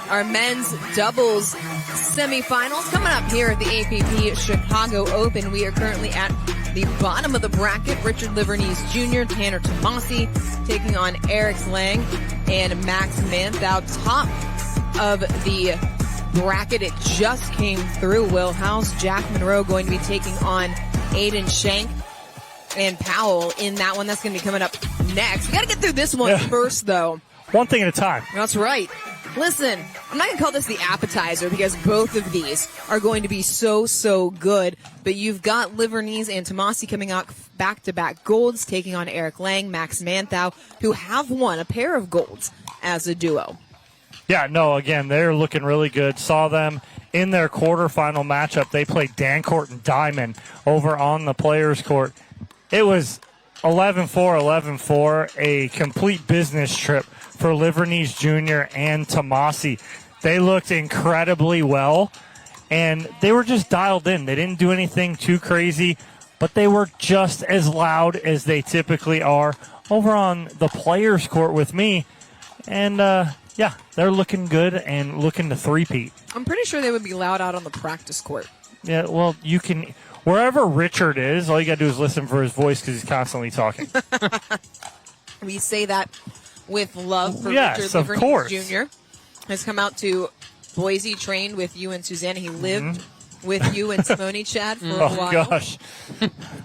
our men's doubles semifinals coming up here at the APP Chicago Open. We are currently at the bottom of the bracket. Richard Livornese Jr., Tanner Tomassi taking on Erik Lange and Max Manthou. Top of the bracket, it just came through. Will House, Jack Monroe going to be taking on Aiden Shank and Powell in that one. That's going to be coming up next. We got to get through this one first, though. One thing at a time. That's right. Listen, I'm not going to call this the appetizer because both of these are going to be so good. But you've got Livornese and Tomassi coming out back-to-back golds, taking on Erik Lange, Max Manthou, who have won a pair of golds as a duo. Yeah, no, again, they're looking really good. Saw them in their quarterfinal matchup. They played Dancourt and Diamond over on the Players' Court. It was 11-4, 11-4, a complete business trip for Livornese Jr. and Tomassi. They looked incredibly well, and they were just dialed in. They didn't do anything too crazy, but they were just as loud as they typically are over on the Players' Court with me. And, yeah, they're looking good and looking to three-peat. I'm pretty sure they would be loud out on the practice court. Yeah, well, you can... Wherever Richard is, all you got to do is listen for his voice because he's constantly talking. We say that with love for Richard Livornese Jr. Has come out to Boise, trained with you and Susanna. He lived with you and Simone Chad for a while. Oh, gosh.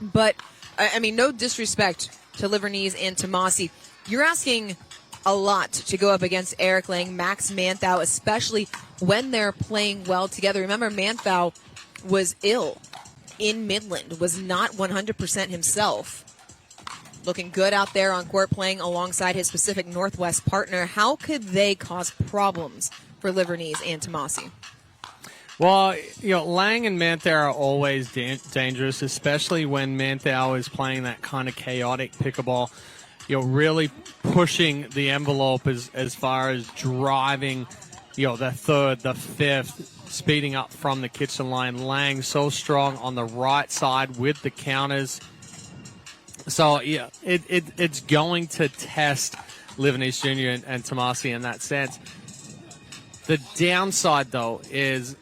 But, I mean, no disrespect to Livornese and Tomassi. You're asking a lot to go up against Erik Lange, Max Manthou, especially when they're playing well together. Remember, Manthou was ill in Midland, was not 100% himself. Looking good out there on court, playing alongside his Pacific Northwest partner. How could they cause problems for Livornese and Tomassi? Well, Lange and Manthou are always dangerous, especially when Manthou is playing that kind of chaotic pickleball. Really pushing the envelope as far as driving, the third, the fifth, speeding up from the kitchen line. Lange so strong on the right side with the counters. So, yeah, it's going to test Livornese Jr. and Tomassi in that sense. The downside, though, is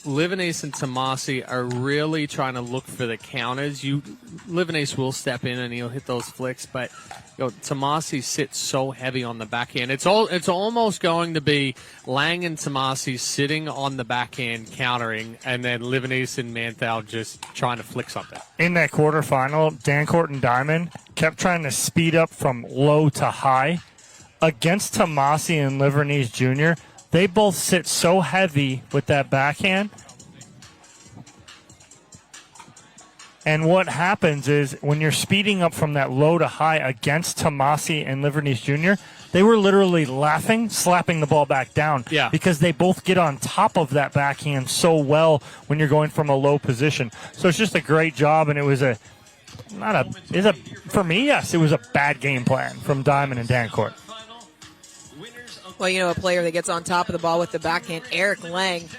Livornese and Tomassi are really trying to look for the counters. Livornese will step in and he'll hit those flicks, but Tomassi sits so heavy on the backhand. It's almost going to be Lange and Tomassi sitting on the backhand countering, and then Livornese and Manthou just trying to flick something. In that quarterfinal, Dancourt and Diamond kept trying to speed up from low to high. Against Tomassi and Livornese Jr., they both sit so heavy with that backhand. And what happens is when you're speeding up from that low to high against Tomassi and Livornese Jr., they were literally laughing, slapping the ball back down. Yeah. Because they both get on top of that backhand so well when you're going from a low position. So it's just a great job, and it was for me, yes, it was a bad game plan from Diamond and Dancourt. Well, a player that gets on top of the ball with the backhand, Erik Lange,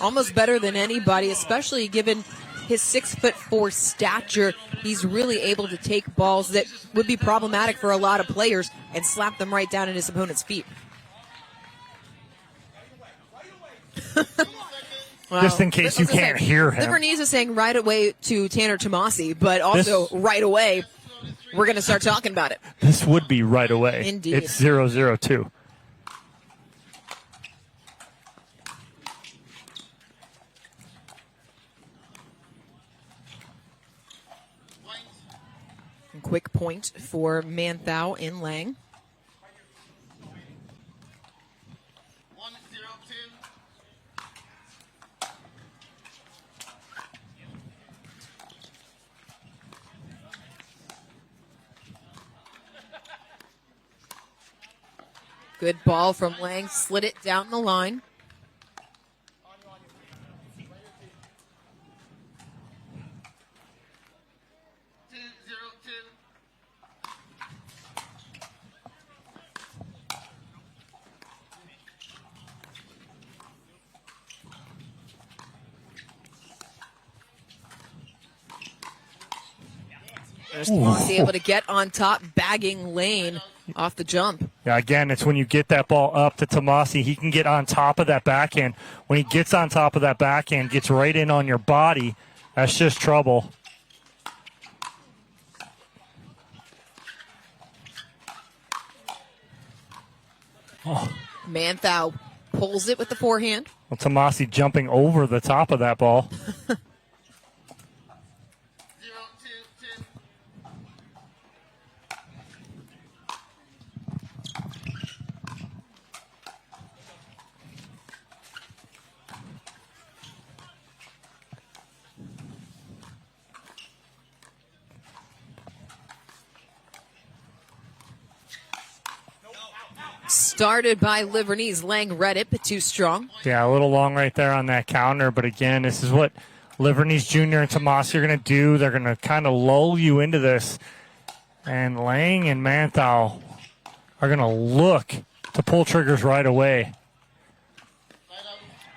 almost better than anybody, especially given his 6'4" stature. He's really able to take balls that would be problematic for a lot of players and slap them right down at his opponent's feet. Well, just in case you can't hear him. Livornese is saying right away to Tanner Tomassi, but also right away, we're going to start talking about it. This would be right away. Indeed. It's 0-0-2. Quick point for Manthou and Lange. Good ball from Lange, slid it down the line. Tomassi able to get on top, bagging lane off the jump. Yeah, again, it's when you get that ball up to Tomassi, he can get on top of that backhand. When he gets on top of that backhand, gets right in on your body, that's just trouble. Oh. Manthou pulls it with the forehand. Well, Tomassi jumping over the top of that ball. Started by Livornese. Lange read it, but too strong. Yeah, a little long right there on that counter. But again, this is what Livornese Jr. and Tomassi are going to do. They're going to kind of lull you into this. And Lange and Manthou are going to look to pull triggers right away.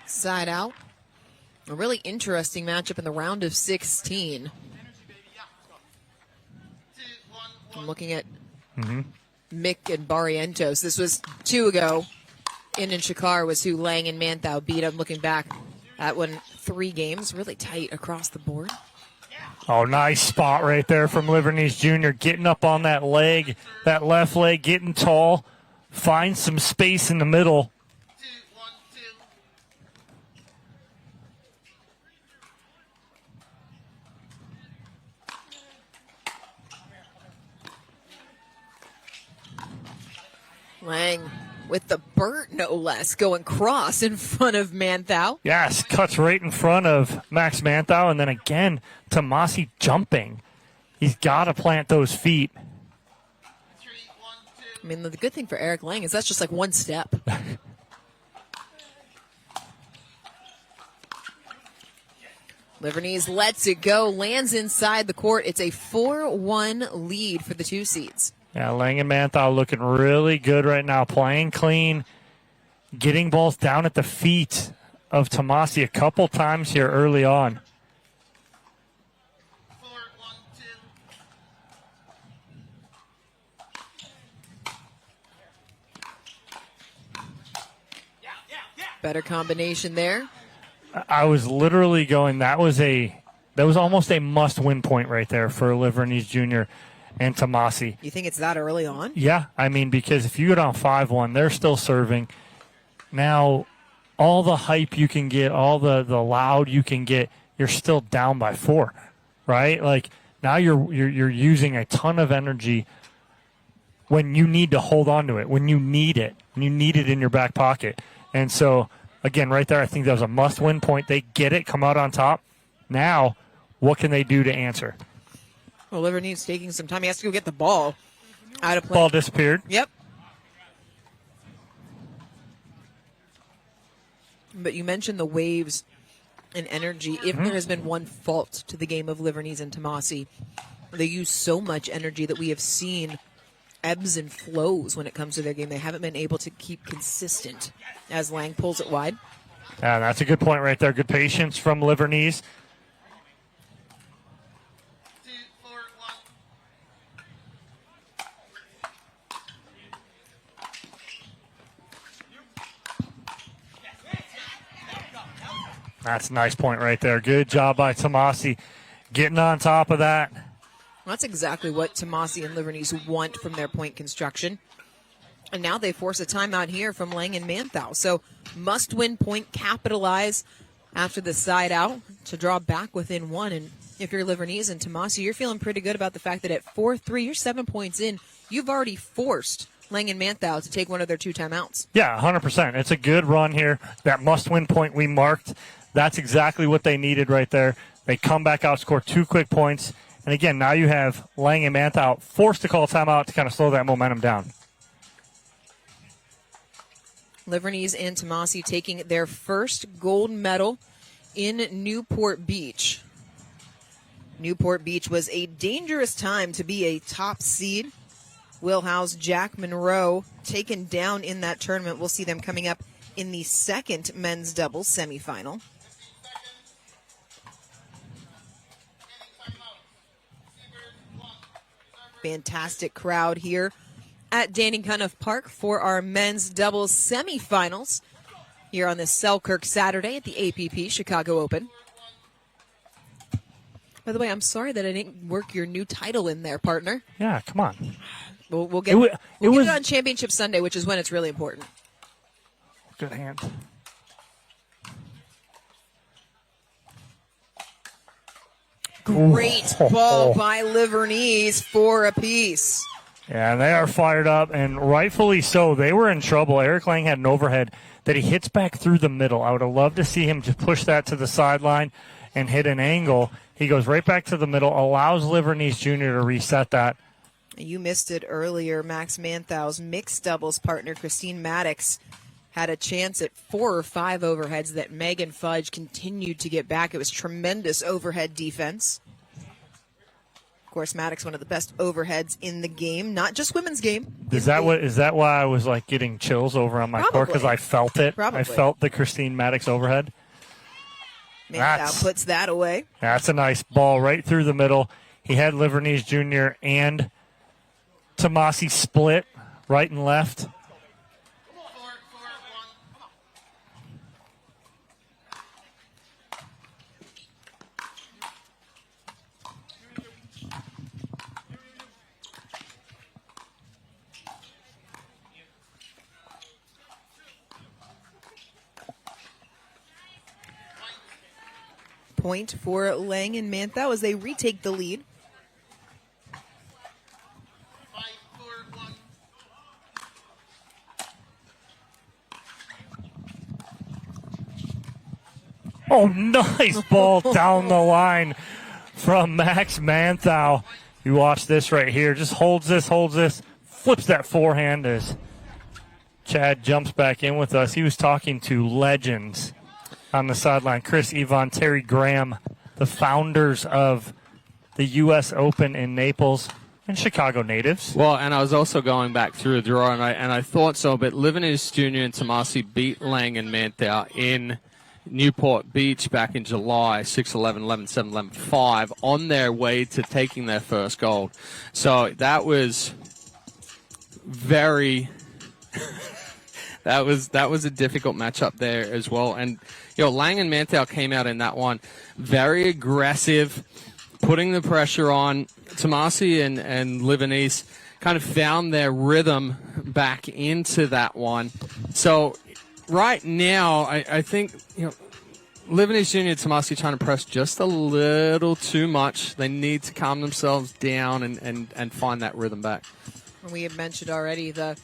Side out. A really interesting matchup in the round of 16. I'm looking at Mick and Barrientos. This was 2 ago. In Shakar was who Lange and Manthou beat. I'm looking back at 3 games. Really tight across the board. Oh, nice spot right there from Livornese Jr. Getting up on that leg, that left leg, getting tall. Finds some space in the middle. Lange with the Burt, no less, going cross in front of Manthou. Yes, cuts right in front of Max Manthou, and then again, Tomassi jumping. He's got to plant those feet. I mean, the good thing for Erik Lange is that's just like one step. Livornese lets it go, lands inside the court. It's a 4-1 lead for the 2 seeds. Yeah, Lange and Manthou looking really good right now, playing clean, getting balls down at the feet of Tomassi a couple times here early on. Better combination there. I was literally going, that was almost a must-win point right there for Livornese Jr. and Tomassi. You think it's that early on? Yeah, I mean, because if you go down 5-1, they're still serving. Now, all the hype you can get, all the loud you can get, you're still down by 4, right? Like, now you're using a ton of energy when you need to hold on to it, when you need it in your back pocket. And so, again, right there, I think that was a must-win point. They get it, come out on top. Now, what can they do to answer? Well, Livornese taking some time. He has to go get the ball out of play. Ball disappeared. Yep. But you mentioned the waves and energy. If there has been one fault to the game of Livornese and Tomassi, they use so much energy that we have seen ebbs and flows when it comes to their game. They haven't been able to keep consistent as Lange pulls it wide. Yeah, that's a good point right there. Good patience from Livornese. That's a nice point right there. Good job by Tomassi getting on top of that. That's exactly what Tomassi and Livornese want from their point construction. And now they force a timeout here from Lange and Manthou. So must-win point, capitalize after the side out to draw back within 1. And if you're Livornese and Tomassi, you're feeling pretty good about the fact that at 4-3, you're 7 points in. You've already forced Lange and Manthou to take one of their 2 timeouts. Yeah, 100%. It's a good run here. That must-win point we marked, that's exactly what they needed right there. They come back out, score 2 quick points. And again, now you have Lange and Manthou forced to call timeout to kind of slow that momentum down. Livornese and Tomassi taking their first gold medal in Newport Beach. Newport Beach was a dangerous time to be a top seed. Will house Jack Monroe taken down in that tournament. We'll see them coming up in the second men's doubles semifinal. Fantastic crowd here at Danny Cunniff Park for our men's doubles semifinals here on this Selkirk Saturday at the APP Chicago Open. By the way, I'm sorry that I didn't work your new title in there, partner. Yeah, come on. We'll get it on Championship Sunday, which is when it's really important. Good hand. Great ball by Livornese, 4 apiece. Yeah, and they are fired up, and rightfully so. They were in trouble. Erik Lange had an overhead that he hits back through the middle. I would have loved to see him just push that to the sideline and hit an angle. He goes right back to the middle, allows Livornese Jr. to reset that. You missed it earlier. Max Manthou's mixed doubles partner, Christine Maddox, had a chance at 4 or 5 overheads that Megan Fudge continued to get back. It was tremendous overhead defense. Of course, Maddox, one of the best overheads in the game, not just women's game. Is that why I was like getting chills over on my court? Because I felt it. Probably. I felt the Christine Maddox overhead. Manthou puts that away. That's a nice ball right through the middle. He had Livornese Jr. and Tomassi split right and left. Point for Lange and Manthou as they retake the lead. Oh, nice ball down the line from Max Manthou. You watch this right here. Just holds this, flips that forehand as Chad jumps back in with us. He was talking to legends on the sideline. Chris Yvonne, Terry Graham, the founders of the U.S. Open in Naples, and Chicago natives. Well, and I was also going back through the draw, and I thought so, but Livornese Jr. and Tomassi beat Lange and Manthou in Newport Beach back in July, 6-11, 11-7, 11-5, on their way to taking their first gold. So that was very... that was a difficult matchup there as well. And Lange and Manthou came out in that one very aggressive, putting the pressure on. Tomassi and Livornese kind of found their rhythm back into that one. So right now, I think Livornese Jr. and Tomassi trying to press just a little too much. They need to calm themselves down and find that rhythm back. We had mentioned already the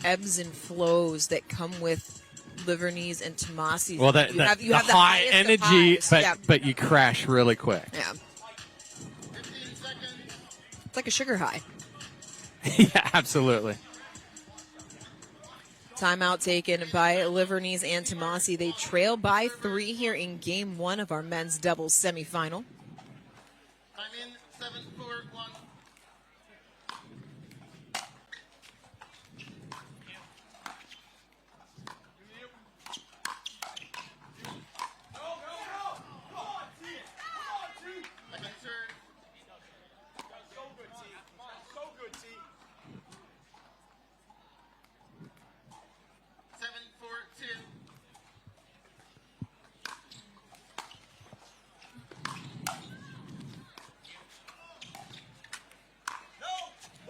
ebbs and flows that come with Livornese and Tomassi. Well, you have the high energy, but you crash really quick. Yeah. It's like a sugar high. Yeah, absolutely. Timeout taken by Livornese and Tomassi. They trail by 3 here in Game 1 of our men's doubles semifinal. Time in, 7-4-1.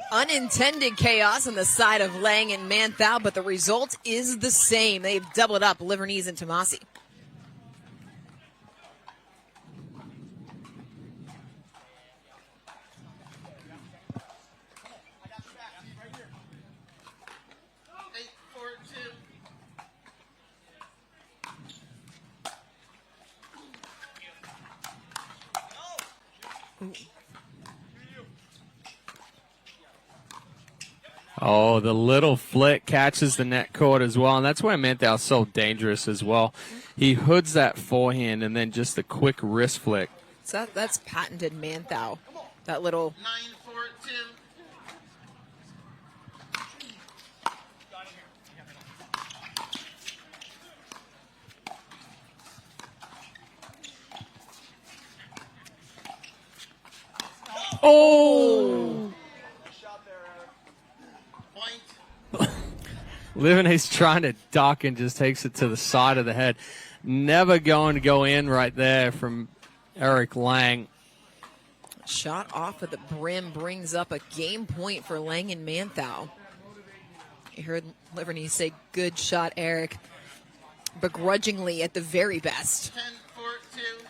Unintended chaos on the side of Lange and Manthou, but the result is the same. They've doubled up Livornese and Tomassi. Oh, the little flick catches the net cord as well, and that's why Manthou's so dangerous as well. He hoods that forehand and then just a quick wrist flick. So that's patented Manthou. That little 9-4-2. Oh! Point Livornese trying to duck and just takes it to the side of the head. Never going to go in right there from Erik Lange. Shot off of the brim brings up a game point for Lange and Manthou. You heard Livornese say, good shot, Erik. Begrudgingly at the very best. 10-4-2.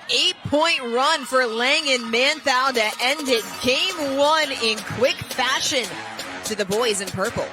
8-point run for Lange and Manthou to end it. Game 1 in quick fashion to the boys in purple.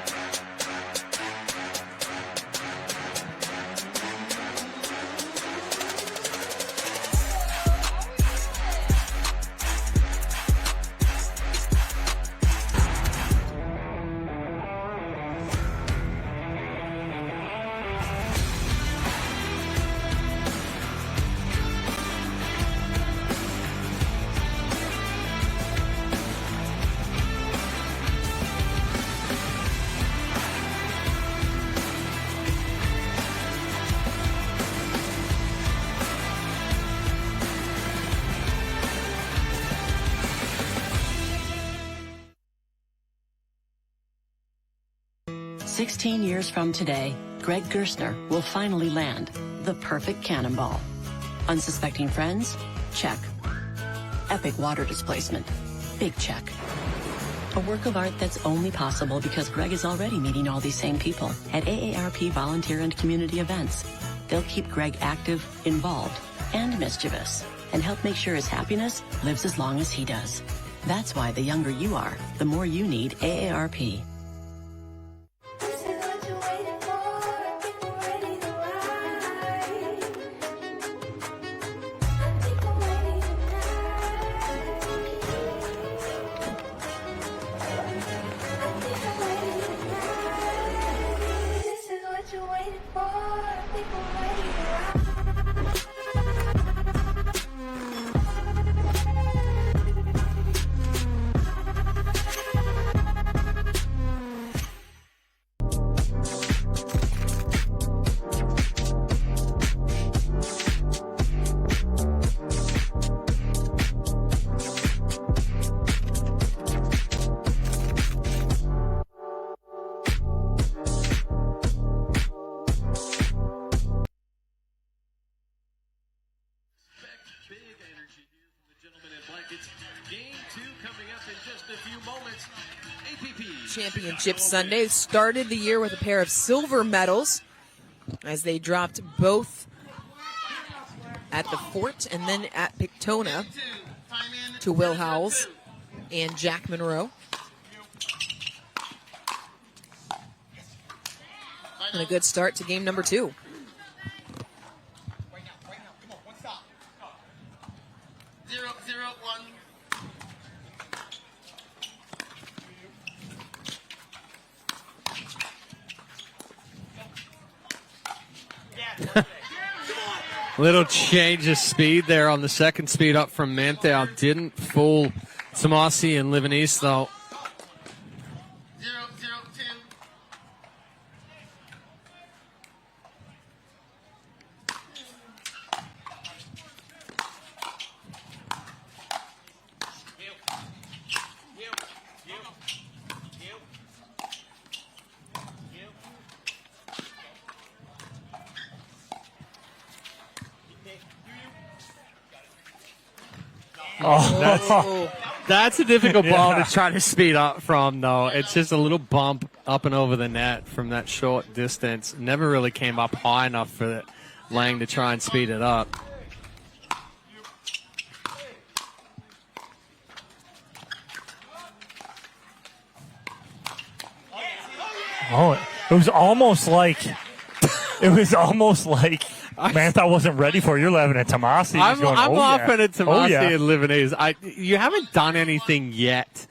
"16 years from today, Greg Gerstner will finally land the perfect cannonball. Unsuspecting friends? Check. Epic water displacement? Big check. A work of art that's only possible because Greg is already meeting all these same people at AARP volunteer and community events. They'll keep Greg active, involved, and mischievous, and help make sure his happiness lives as long as he does. That's why the younger you are, the more you need AARP. Championship Sunday started the year with a pair of silver medals as they dropped both at the Fort and then at Pictona to Will Howells and Jack Monroe. And a good start to game number 2. Little change of speed there on the second speed up from Manthou. Didn't fool Tomassi and Livornese, though. 0-0-2. That's a difficult ball to try to speed up from, though. It's just a little bump up and over the net from that short distance. Never really came up high enough for Lange to try and speed it up. Oh, it was almost like Manthou wasn't ready for it. You're laughing at Tomassi. I'm laughing at Tomassi yeah. and Livornese. You haven't done anything yet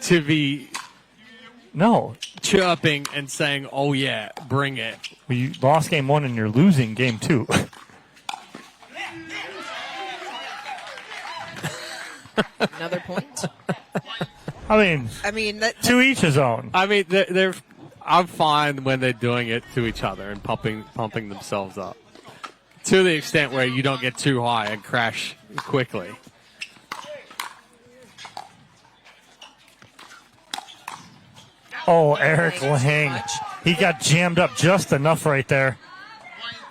to be chirping and saying, "Oh yeah, bring it." Well, you lost game 1 and you're losing game 2. Another point. I mean, to each his own. I mean, I'm fine when they're doing it to each other and pumping themselves up to the extent where you don't get too high and crash quickly. Oh, Erik Lange. He got jammed up just enough right there.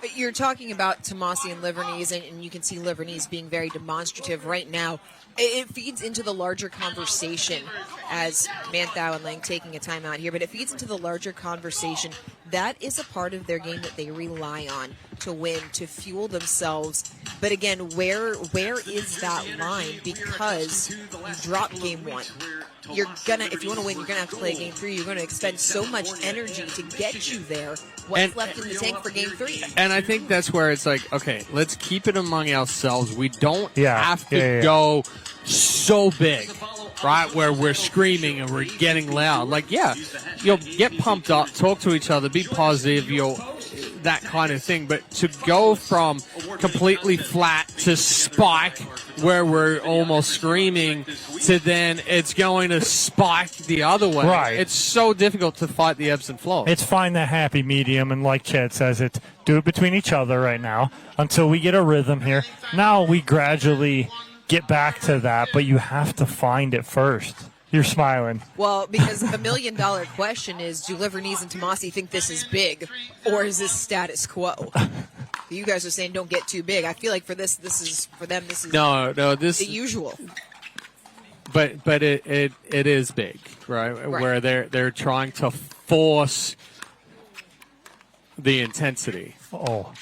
But you're talking about Tomassi and Livornese, and you can see Livornese being very demonstrative right now. It feeds into the larger conversation as Manthou and Lange taking a timeout here, but it feeds into the larger conversation. That is a part of their game that they rely on to win, to fuel themselves. But again, where is that line? Because you drop game one. You're gonna, if you want to win, you're gonna have to play game three. You're gonna expend so much energy to get you there. What's left in the tank for game three? And I think that's where it's like, okay, let's keep it among ourselves. We don't have to go so big, right, where we're screaming and we're getting loud. Like, you'll get pumped up, talk to each other, be positive, that kind of thing. But to go from completely flat to spike, where we're almost screaming, to then it's going to spike the other way. Right. It's so difficult to fight the ebbs and flows. It's find the happy medium, and like Chad says, it's do it between each other right now until we get a rhythm here. Now we gradually get back to that, but you have to find it first. You're smiling. Well, because the $1 million question is, do Livornese and Tomassi think this is big, or is this status quo? You guys are saying don't get too big. I feel like for them, this is the usual. But it is big, right? Where they're trying to force the intensity. Oh.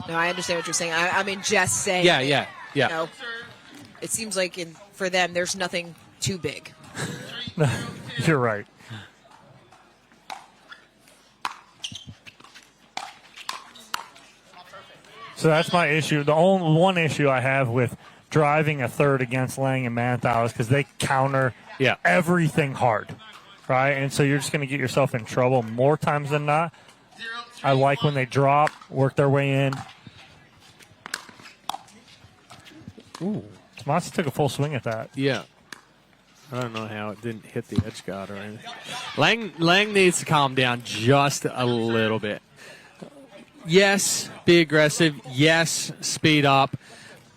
No, I understand what you're saying. I mean, just saying. Yeah. You know, it seems like for them, there's nothing too big. You're right. So that's my issue. The only one issue I have with driving a third against Lange and Manthou is because they counter everything hard, right? And so you're just going to get yourself in trouble more times than not. I like when they drop, work their way in. Ooh. Tomassi took a full swing at that. Yeah. I don't know how it didn't hit the edge guard or anything. Lange needs to calm down just a little bit. Yes, be aggressive. Yes, speed up.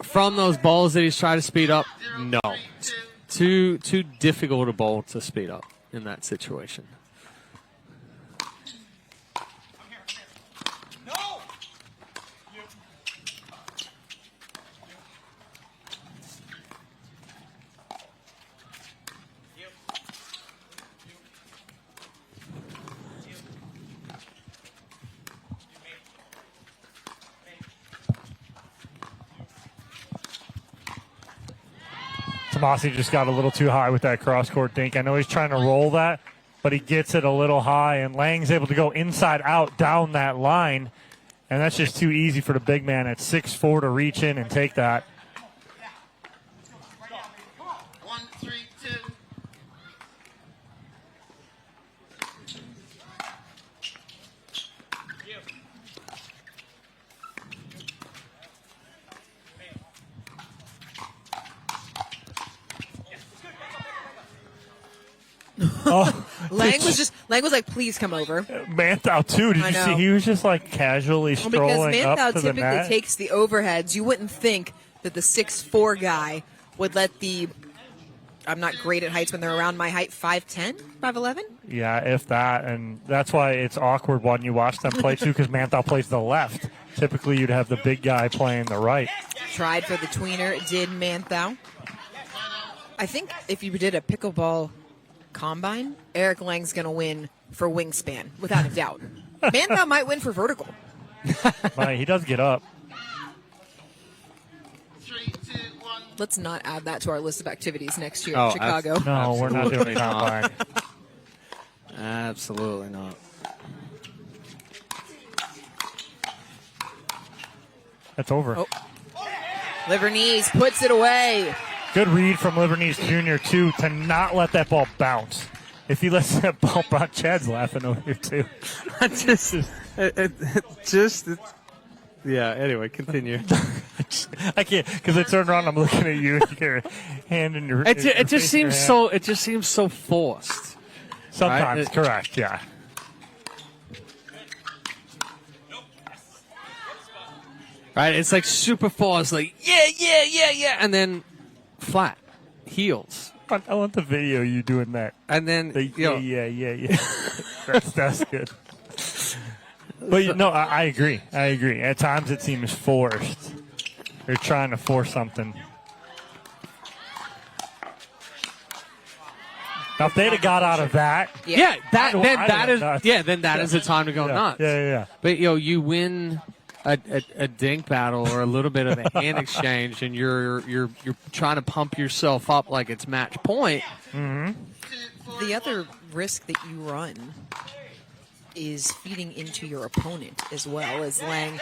From those bowls that he's trying to speed up, no. Too difficult a bowl to speed up in that situation. Tomassi just got a little too high with that cross-court dink. I know he's trying to roll that, but he gets it a little high, and Lange's able to go inside out down that line, and that's just too easy for the big man at 6'4" to reach in and take that. 1-3-2. Lange was like, please come over. Manthou too. Did you see? He was just like casually strolling because up to the Manthou net. typically takes the overheads. You wouldn't think that the 6'4" guy would let the. I'm not great at heights when they're around my height. 5'10", 5'11". Yeah, if that, and that's why it's awkward when you watch them play too, because Manthou plays the left. Typically, you'd have the big guy playing the right. Tried for the tweener, did Manthou. I think if you did a pickleball combine, Erik Lange's going to win for wingspan, without a doubt. Manthou might win for vertical. Right, he does get up. 3, 2, 1. Let's not add that to our list of activities next year Oh, in Chicago. No, we're not doing a combine. Absolutely not. That's over. Oh. Livornese puts it away. Good read from Livornese Jr., too, to not let that ball bounce. If he lets that ball bounce, Chad's laughing over here, too. Yeah. Anyway, continue. I can't because I turned around. I'm looking at you. And you got your hand in your. It just seems so. It just seems so forced. Sometimes, right? correct. Yeah. Right. It's like super forced. Like yeah, and then flat heels. I want the video of you doing that. And then Yeah. That's good. But no, I agree. At times it seems forced. They're trying to force something. Now, if they'd have got out of that, then that is nuts. then that is the time to go nuts. Yeah. But you win a dink battle or a little bit of a hand exchange, and you're trying to pump yourself up like it's match point. The other risk that you run is feeding into your opponent as well. As Lange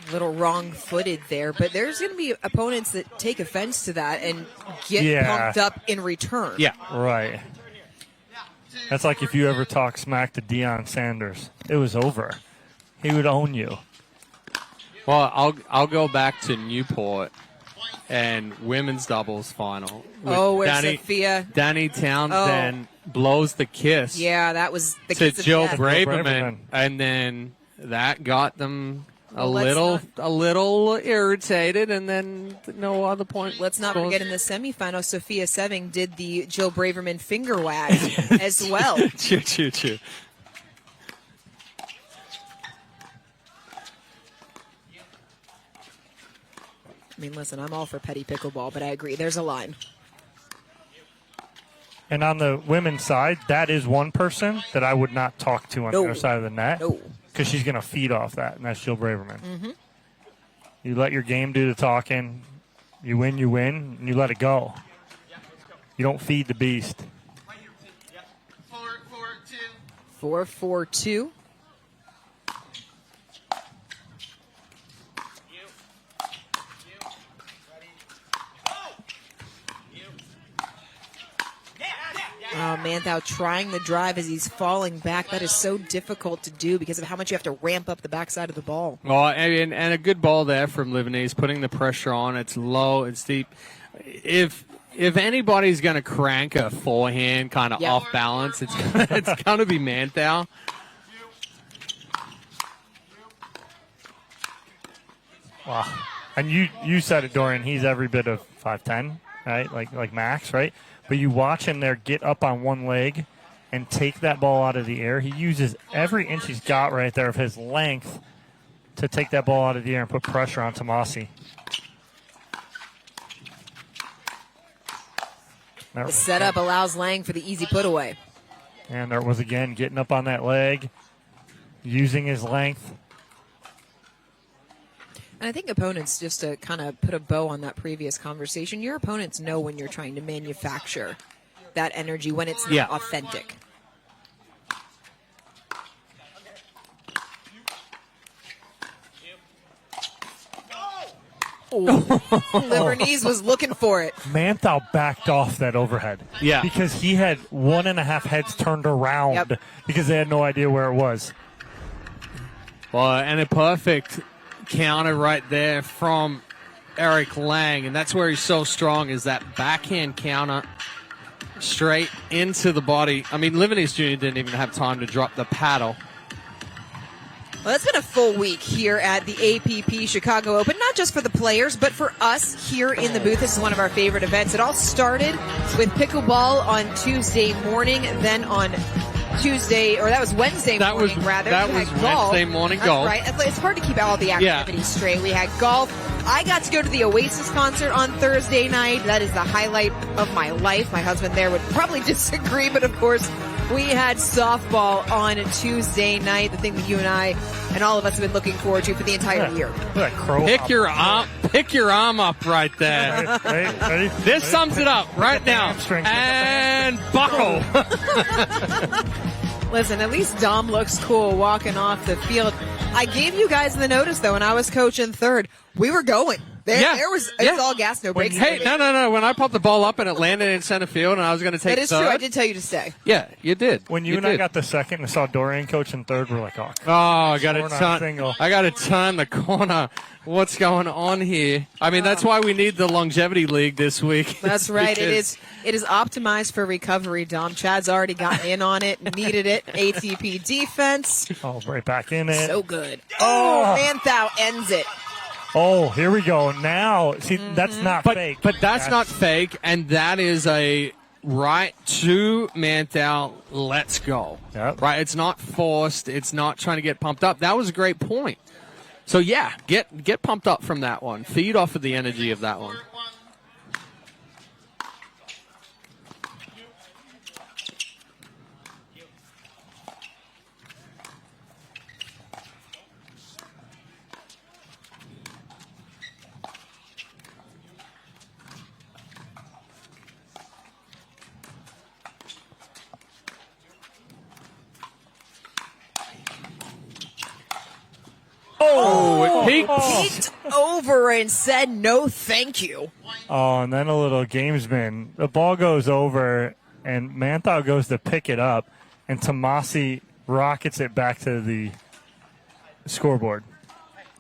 a little wrong-footed there, but there's going to be opponents that take offense to that and get pumped up in return. Yeah, right. That's like if you ever talk smack to Deion Sanders. It was over. He would own you. Well, I'll go back to Newport and women's doubles final. Where Sophia Danny Townsend blows the kiss. Yeah, that was the to kiss of Jill death. Braverman, and then that got them a let's little irritated, and then no other point. Let's not forget in the semifinal, Sophia Seving did the Jill Braverman finger wag as well. Choo. I mean, listen, I'm all for petty pickleball, but I agree. There's a line. And on the women's side, that is one person that I would not talk to on the other side of the net. No. Because she's going to feed off that, and that's Jill Braverman. Mm-hmm. You let your game do the talking. You win, and you let it go. You don't feed the beast. 4-4-2. 4-4-2. Manthou trying the drive as he's falling back. That is so difficult to do because of how much you have to ramp up the backside of the ball. Well, and a good ball there from Livornese, putting the pressure on. It's low, it's deep. If anybody's going to crank a forehand kind of off balance, it's going to be Manthou. Wow. And you said it, Dorian. He's every bit of 5'10", right? Like Max, right? But you watch him there get up on one leg and take that ball out of the air. He uses every inch he's got right there of his length to take that ball out of the air and put pressure on Tomassi. The setup allows Lange for the easy put away. And there was, again, getting up on that leg, using his length. And I think opponents, just to kind of put a bow on that previous conversation, your opponents know when you're trying to manufacture that energy, when it's not authentic. Livornese was looking for it. Manthou backed off that overhead. Yeah. Because he had 1.5 heads turned around because they had no idea where it was. Well, and a perfect counter right there from Erik Lange, and that's where he's so strong, is that backhand counter straight into the body. I mean, Livornese Jr. didn't even have time to drop the paddle. Well, it's been a full week here at the APP Chicago Open, not just for the players, but for us here in the booth. This is one of our favorite events. It all started with pickleball on Tuesday morning, then on Wednesday morning. That was Wednesday morning golf. Right. It's hard to keep all the activities straight. We had golf. I got to go to the Oasis concert on Thursday night. That is the highlight of my life. My husband there would probably disagree, but of course, we had softball on a Tuesday night, the thing that you and I and all of us have been looking forward to for the entire year. Pick your arm up right there. Ready? This sums it up right now. And buckle. Listen, at least Dom looks cool walking off the field. I gave you guys the notice, though, when I was coaching third. We were going. There was it's all gas, no brakes. Hey, no. When I popped the ball up and it landed in center field and I was going to take That is third. true. I did tell you to stay. Yeah, you did. When you and I got the second and saw Dorian coaching third, we're like, oh, I got Scoring on a single. to turn the corner. What's going on here? I mean, that's why we need the longevity league this week. That's right. It is optimized for recovery, Dom. Chad's already gotten in on it, needed it. ATP defense. oh, right back in it. So good. Oh, Manthou ends it. Oh, here we go. Now, see, that's not fake. But that's not fake, and that is a right to Manthou. Let's go. Yep. Right? It's not forced. It's not trying to get pumped up. That was a great point. So, yeah, get pumped up from that one. Feed off of the energy of that one. Oh, it Peeked over and said no thank you. Oh, and then a little gamesman. The ball goes over, and Manthou goes to pick it up, and Tomassi rockets it back to the scoreboard.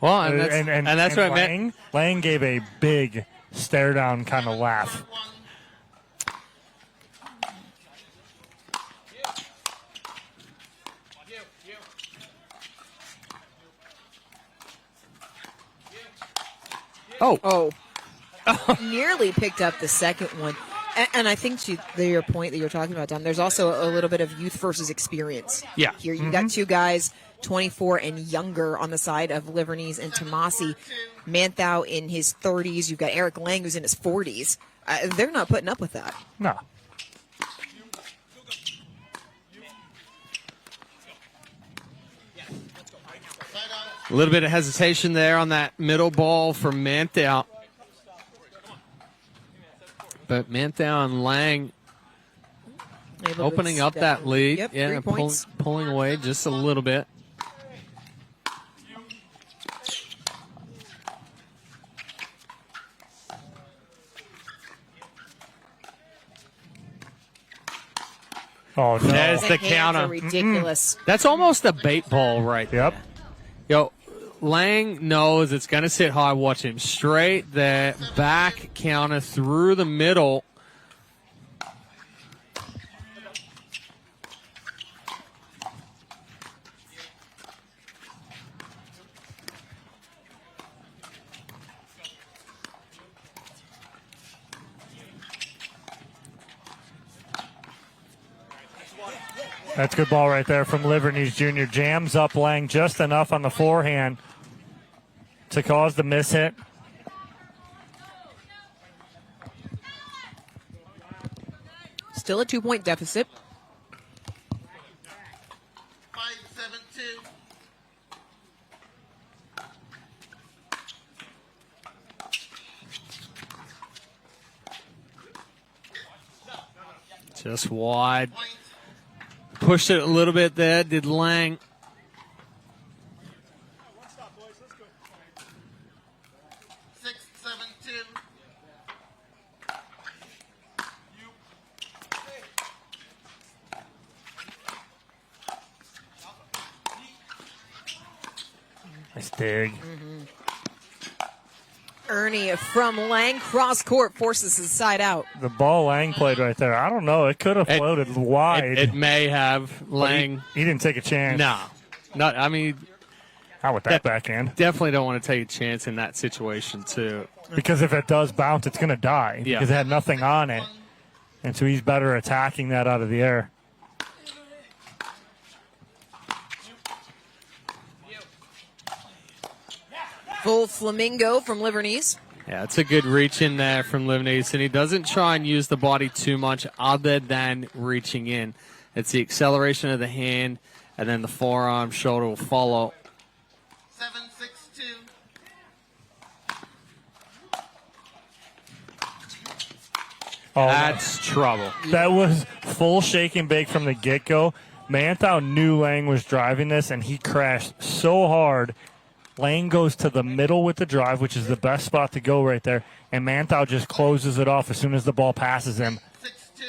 Well, and that's what I meant. Lange gave a big stare-down kind of laugh. Oh. Nearly picked up the second one. And I think to your point that you're talking about, Dom, there's also a little bit of youth versus experience. Yeah. Here you got two guys, 24 and younger, on the side of Livornese and Tomassi. Manthou in his 30s. You've got Erik Lange who's in his 40s. They're not putting up with that. No. A little bit of hesitation there on that middle ball from Manthou. But Manthou and Lange opening up that lead. Yep, yeah, 3 points. pulling away just a little bit. Oh, no. There's the hands counter. are ridiculous. That's almost a bait ball right there. Yep. Yo, Lange knows it's going to sit high. Watch him straight there. Back counter through the middle. That's good ball right there from Livornese Jr. Jams up Lange just enough on the forehand to cause the miss hit. Still a 2-point deficit. 5-7-2. Just wide. Pushed it a little bit there, did Lange. Six, 7-2. Nice dig. Ernie from Lange, cross court, forces his side out. The ball Lange played right there. I don't know. It could have floated wide. It may have. Lange. He didn't take a chance. No. Not, I mean, Not with that backhand. definitely don't want to take a chance in that situation, too. Because if it does bounce, it's going to die. Yeah. Because it had nothing on it. And so he's better attacking that out of the air. Full flamingo from Livornese. Yeah, it's a good reach in there from Livornese, and he doesn't try and use the body too much other than reaching in. It's the acceleration of the hand, and then the forearm, shoulder will follow. 7-6-2. Oh, That's trouble. that was full shake and bake from the get-go. Manthou knew Lange was driving this, and he crashed so hard Lange goes to the middle with the drive, which is the best spot to go right there, and Manthou just closes it off as soon as the ball passes him. 6-2.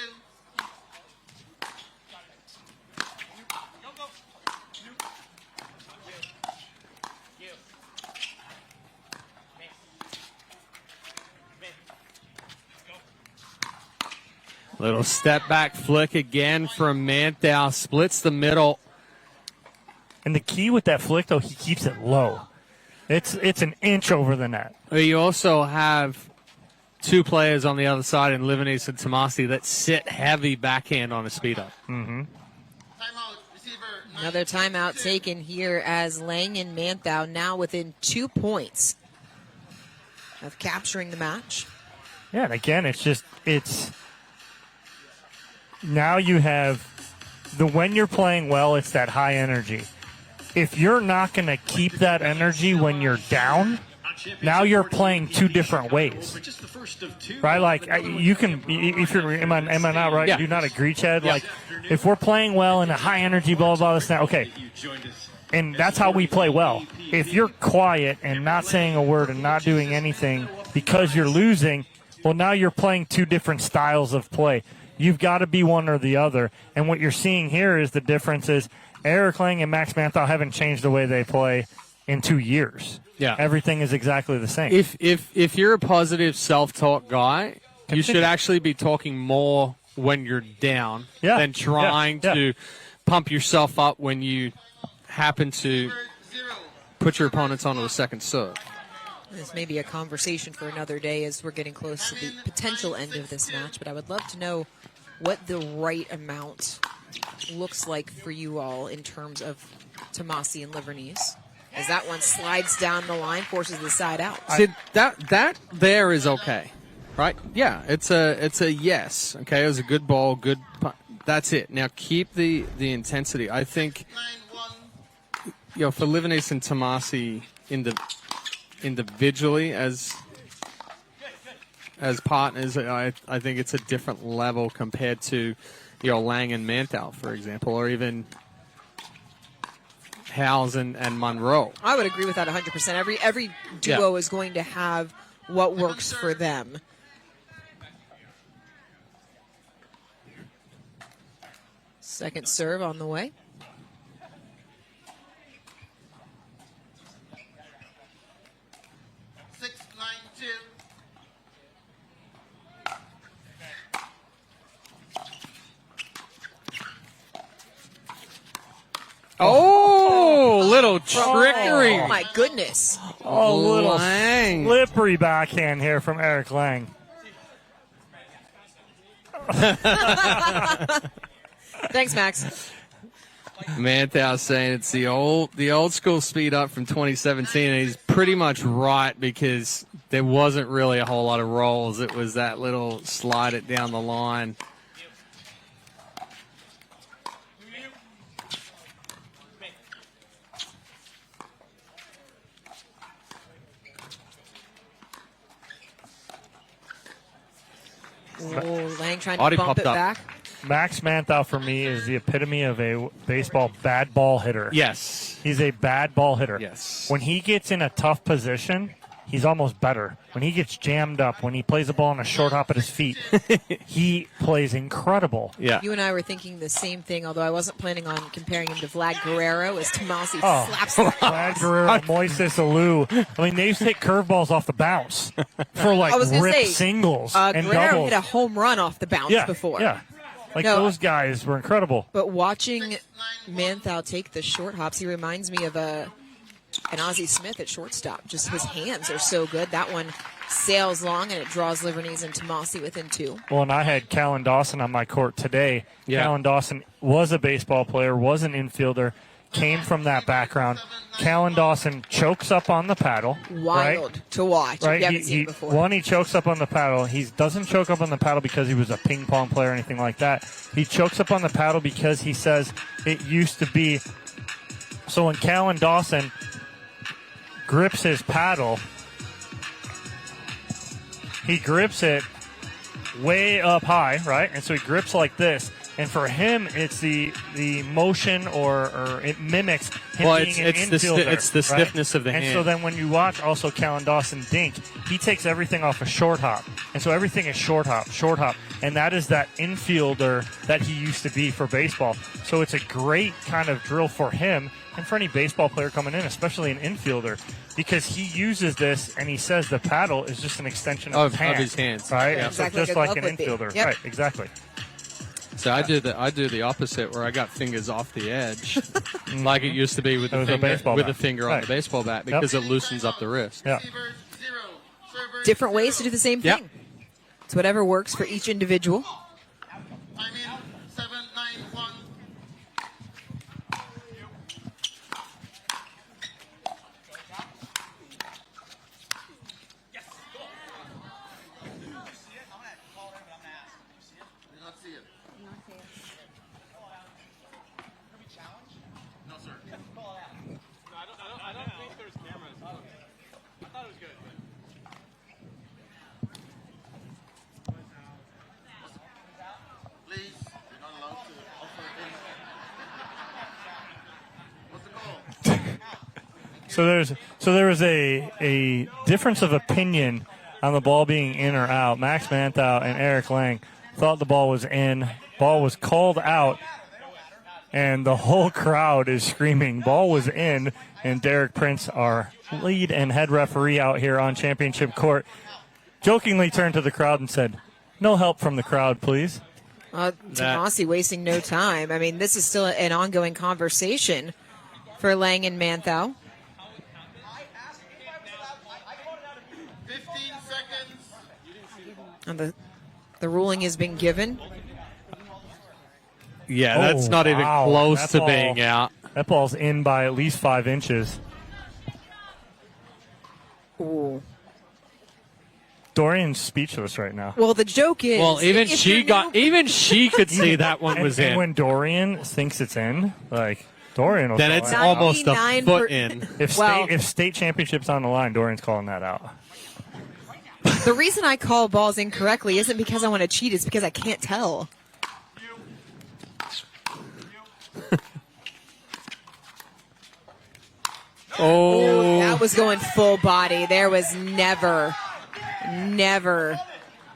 Little step back flick again from Manthou. Splits the middle. And the key with that flick, though, he keeps it low. It's an inch over the net. You also have two players on the other side in Livornese and Tomassi that sit heavy backhand on a speed up. Timeout. Receiver. Another timeout taken here as Lange and Manthou now within 2 points of capturing the match. Yeah, and again, it's now you have when you're playing well, it's that high energy. If you're not going to keep that energy when you're down, now you're playing two different ways, right? Like you can, if you're, am I not right? Yeah. Do you not agree, Chad? Yeah. Like if we're playing well in a high energy, blah blah this now, okay, and that's how we play well. If you're quiet and not saying a word and not doing anything because you're losing, well, now you're playing two different styles of play. You've got to be one or the other. And what you're seeing here is the difference is Erik Lange and Max Manthou haven't changed the way they play in 2 years. Yeah. Everything is exactly the same. If you're a positive self-talk guy, you should actually be talking more when you're down than trying to pump yourself up when you happen to put your opponents onto a second serve. This may be a conversation for another day as we're getting close to the potential end of this match, but I would love to know what the right amount looks like for you all in terms of Tomassi and Livornese. As that one slides down the line, forces the side out. See, that there is okay, right? Yeah, it's a yes. Okay, it was a good ball, good. That's it. Now keep the intensity. I think, for Livornese and Tomassi individually as partners, I think it's a different level compared to Lange and Manthou, for example, or even Howes and Monroe. I would agree with that 100%. Every duo is going to have what works for them. Second serve on the way. Oh, little trickery. Oh, my goodness. Oh, little Lange. slippery backhand here from Erik Lange. Thanks, Max. Manthou saying it's the old school speed up from 2017, and he's pretty much right because there wasn't really a whole lot of rolls. It was that little slide it down the line. Oh, Lange trying to bump it back. Max Manthou, for me, is the epitome of a baseball bad ball hitter. Yes. He's a bad ball hitter. Yes. When he gets in a tough position, he's almost better. When he gets jammed up, when he plays the ball on a short hop at his feet, he plays incredible. Yeah. You and I were thinking the same thing, although I wasn't planning on comparing him to Vlad Guerrero as Tomassi slaps the Vlad Guerrero, Moises Alou. I mean, they used to hit curveballs off the bounce for like rip singles and Guerrero doubles. hit a home run off the bounce before. Yeah. Those guys were incredible. But watching Manthou take the short hops, he reminds me of an Ozzie Smith at shortstop. Just his hands are so good. That one sails long, and it draws Livornese and Tomassi within two. Well, and I had Callan Dawson on my court today. Yeah. Callan Dawson was a baseball player, was an infielder, came from that background. Callan Dawson chokes up on the paddle. Wild to watch. Right? If you haven't seen it before. One, he chokes up on the paddle. He doesn't choke up on the paddle because he was a ping pong player or anything like that. He chokes up on the paddle because he says it used to be. So when Callan Dawson grips his paddle, he grips it way up high, right? And so he grips like this. And for him, it's the motion or it mimics him being an infielder. It's the stiffness of the hand. And so then when you watch also Callan Dawson dink, he takes everything off a short hop. And so everything is short hop. And that is that infielder that he used to be for baseball. So it's a great kind of drill for him and for any baseball player coming in, especially an infielder, because he uses this and he says the paddle is just an extension of his hands. Right? Yeah. So Exactly just like like a an glove would be. infielder. Yep. Right, exactly. So I do the opposite, where I got fingers off the edge, like it used to be with the finger on the baseball bat, because it loosens up the wrist. Yeah. Receivers 0. Servers Different ways to do the same thing. Yep. It's whatever works for each individual. Time in 7-9-1. Do not see it. No, sir. I don't think there's cameras. I thought it was good. Please, you're not allowed to offer any. What's the call? So there was a difference of opinion on the ball being in or out. Max Manthou and Erik Lange thought the ball was in. Ball was called out, and the whole crowd is screaming, ball was in. And Derek Prince, our lead and head referee out here on championship court, jokingly turned to the crowd and said, "No help from the crowd, please." Tomassi wasting no time. I mean, this is still an ongoing conversation for Lange and Manthou. 15 seconds. And the ruling has been given. Yeah, that's not even wow. close That to ball- being out. That ball's in by at least 5 inches. Ooh. Dorian's speechless right now. Well, the joke is, Well, even if she you're even she could see that one was And in. when Dorian thinks it's in, like, Dorian will Then call it's it out. almost a 99% foot in. If state championship's on the line, Dorian's calling that out. The reason I call balls incorrectly isn't because I want to cheat, it's because I can't tell. Oh, That was going full body. There was never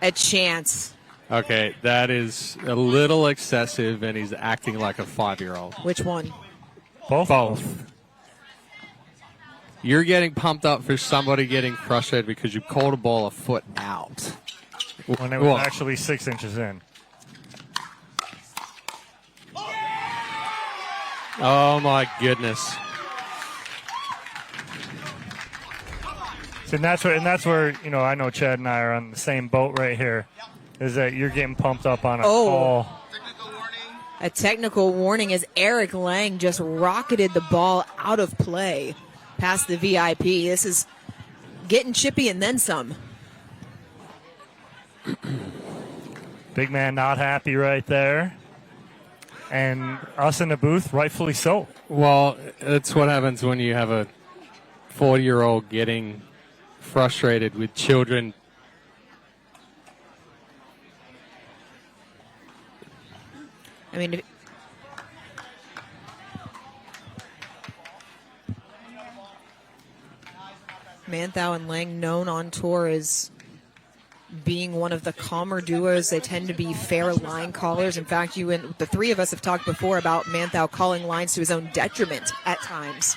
a chance. okay. That is a little excessive, and he's acting like a 5-year-old. Which one? Both. You're getting pumped up for somebody getting frustrated because you called a ball a foot out. When it was Well, actually 6 inches in. oh my goodness. And that's where I know Chad and I are on the same boat right here. Is that you're getting pumped up on a call. Technical warning. A technical warning as Erik Lange just rocketed the ball out of play past the VIP. This is getting chippy and then some. Big man not happy right there. And us in the booth, rightfully so. Well, that's what happens when you have a 40-year-old getting frustrated with children. I mean, Manthou and Lange known on tour as being one of the calmer duos. They tend to be fair line callers. In fact, you and the three of us have talked before about Manthou calling lines to his own detriment at times.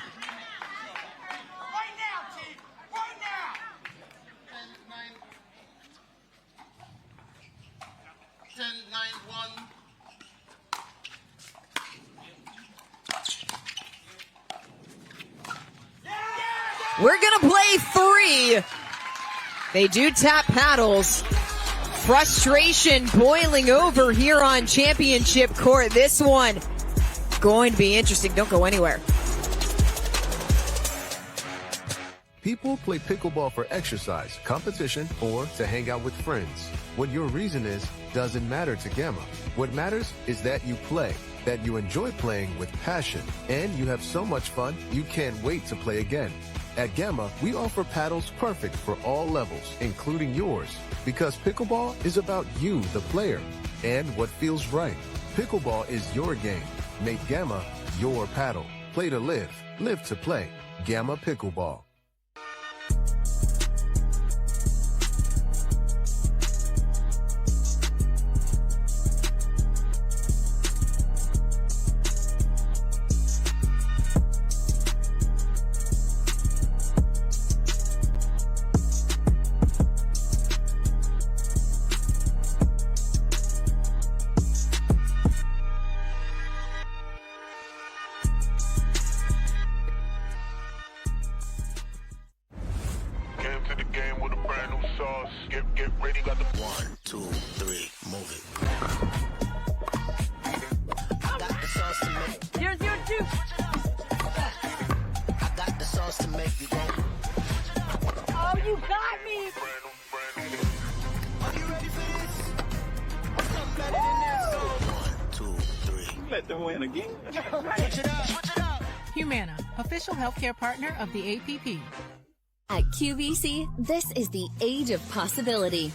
10-9-1. We're going to play 3. They do tap paddles. Frustration boiling over here on championship court. This one going to be interesting. Don't go anywhere. People play pickleball for exercise, competition, or to hang out with friends. What your reason is doesn't matter to Gamma. What matters is that you play, that you enjoy playing with passion, and you have so much fun you can't wait to play again. At Gamma, we offer paddles perfect for all levels, including yours, because pickleball is about you, the player, and what feels right. Pickleball is your game. Make Gamma your paddle. Play to live. Live to play. Gamma Pickleball. Get ready, got the 1, 2, 3, move it. I got the sauce to make. 002. I got the sauce to make you go. Oh, you got me. Are you ready for this? Something better than this. 1, 2, 3. Let them win again. Switch it up, switch it up. Humana, official healthcare partner of the APP. At QVC, this is the age of possibility.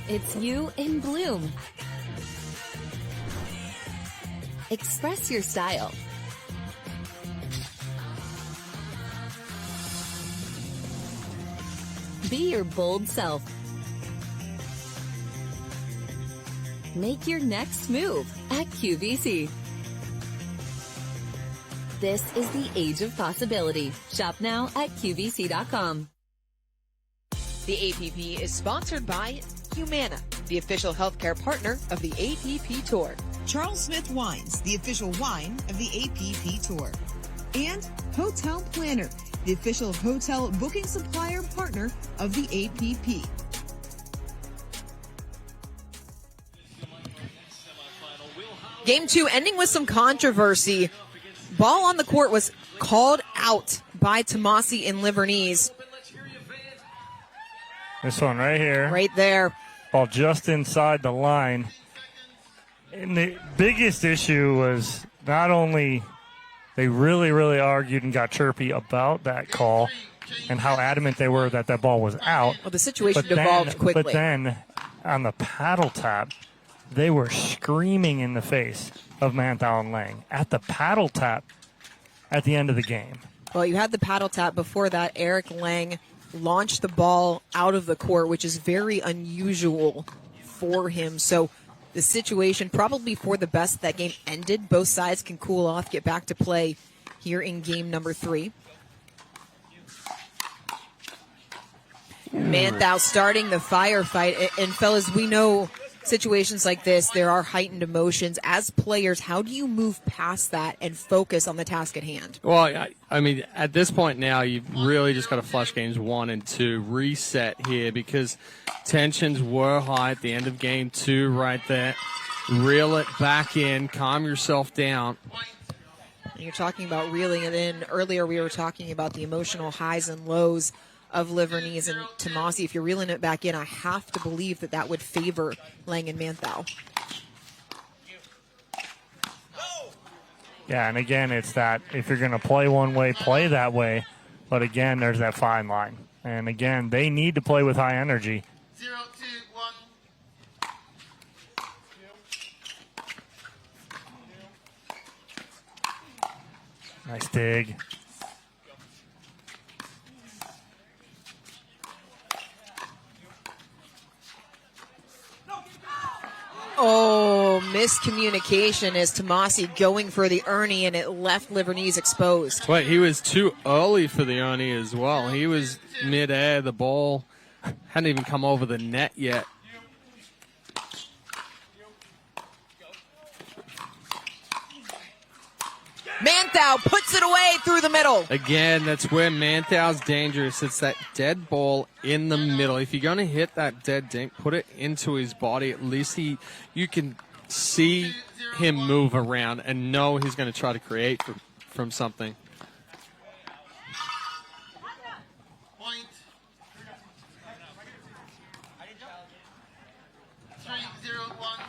It's you in bloom. Express your style. Be your bold self. Make your next move at QVC. This is the age of possibility. Shop now at QVC.com. The APP is sponsored by Humana, the official healthcare partner of the APP Tour. Charles Smith Wines, the official wine of the APP Tour. And Hotel Planner, the official hotel booking supplier partner of the APP. Game 2 ending with some controversy. Ball on the court was called out by Tomassi in Livornese. This one right here. Right there. Ball just inside the line. And the biggest issue was not only they really, really argued and got chirpy about that call and how adamant they were that that ball was out. Well, the situation devolved quickly. But then on the paddle tap, they were screaming in the face of Manthou and Lange at the paddle tap at the end of the game. Well, you had the paddle tap before that. Erik Lange launched the ball out of the court, which is very unusual for him. So the situation probably for the best that game ended. Both sides can cool off, get back to play here in game number 3. Manthou starting the firefight. And fellas, we know situations like this, there are heightened emotions. As players, how do you move past that and focus on the task at hand? Well, I mean, at this point now, you've really just got to flush games 1 and 2, reset here because tensions were high at the end of game 2 right there. Reel it back in, calm yourself down. You're talking about reeling it in. Earlier we were talking about the emotional highs and lows of Livornese and Tomassi. If you're reeling it back in, I have to believe that that would favor Lange and Manthou. Yeah, and again, it's that if you're going to play one way, play that way. But again, there's that fine line. And again, they need to play with high energy. 0, 2, 1. Nice dig. Oh, miscommunication as Tomassi going for the Ernie, and it left Livornese exposed. But he was too early for the Ernie as well. He was mid-air. The ball hadn't even come over the net yet. Manthou puts it away through the middle. Again, that's where Manthou's dangerous. It's that dead ball in the middle. If you're going to hit that dead dink, put it into his body. At least you can see him move around and know he's going to try to create from something. Point. 3, 0, 1.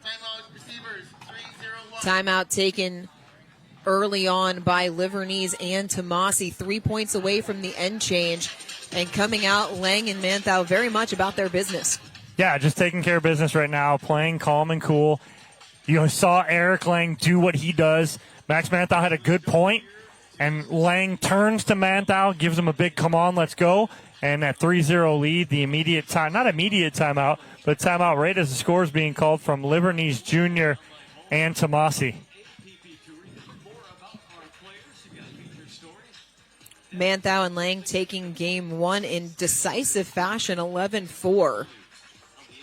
Timeout, receivers. 3, 0, 1. Timeout taken early on by Livornese and Tomassi. 3 points away from the end change. And coming out, Lange and Manthou very much about their business. Yeah, just taking care of business right now, playing calm and cool. You saw Erik Lange do what he does. Max Manthou had a good point, and Lange turns to Manthou, gives him a big come on, let's go. And that 3-0 lead, the immediate time, not immediate timeout, but timeout right as the score is being called from Livornese Jr. and Tomassi. Manthou and Lange taking game one in decisive fashion, 11-4.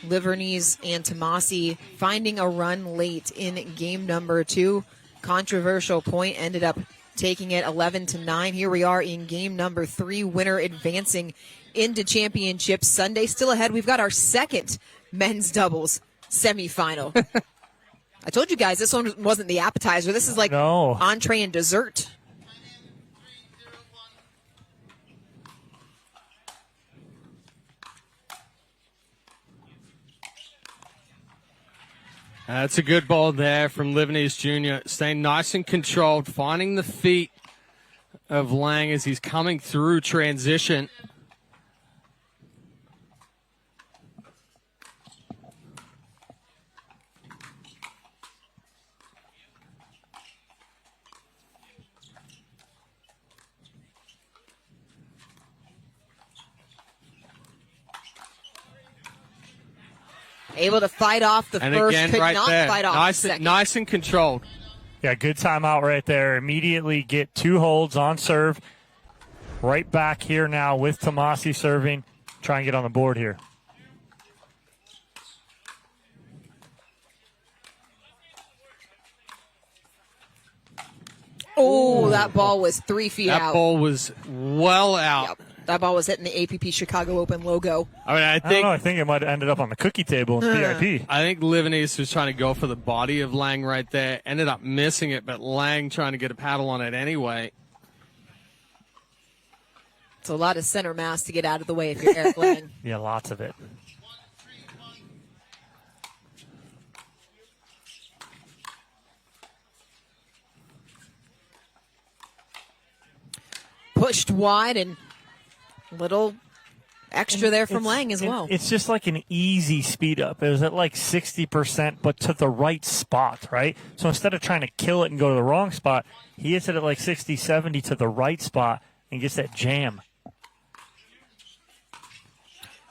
Livornese and Tomassi finding a run late in game number two. Controversial point, ended up taking it 11-9. Here we are in game number three. Winner advancing into championship Sunday. Still ahead, we've got our second men's doubles semifinal. I told you guys this one wasn't the appetizer. This is like entree and dessert. That's a good ball there from Livornese Jr. Staying nice and controlled, finding the feet of Lange as he's coming through transition. Able to fight off the and first, again, could right not there. fight off the second. Nice and controlled. Yeah, good timeout right there. Immediately get 2 holds on serve. Right back here now with Tomassi serving. Try and get on the board here. Oh, that ball was 3 feet out. That ball was well out. Yep. That ball was hitting the APP Chicago Open logo. I mean, I think it might have ended up on the cookie table in VIP. I think Livornese was trying to go for the body of Lange right there. Ended up missing it, but Lange trying to get a paddle on it anyway. It's a lot of center mass to get out of the way if you're Erik Lange. Yeah, lots of it. Pushed wide and little extra there from Lange as well. It's just like an easy speed up. It was at like 60%, but to the right spot, right? So instead of trying to kill it and go to the wrong spot, he hits it at like 60, 70 to the right spot and gets that jam.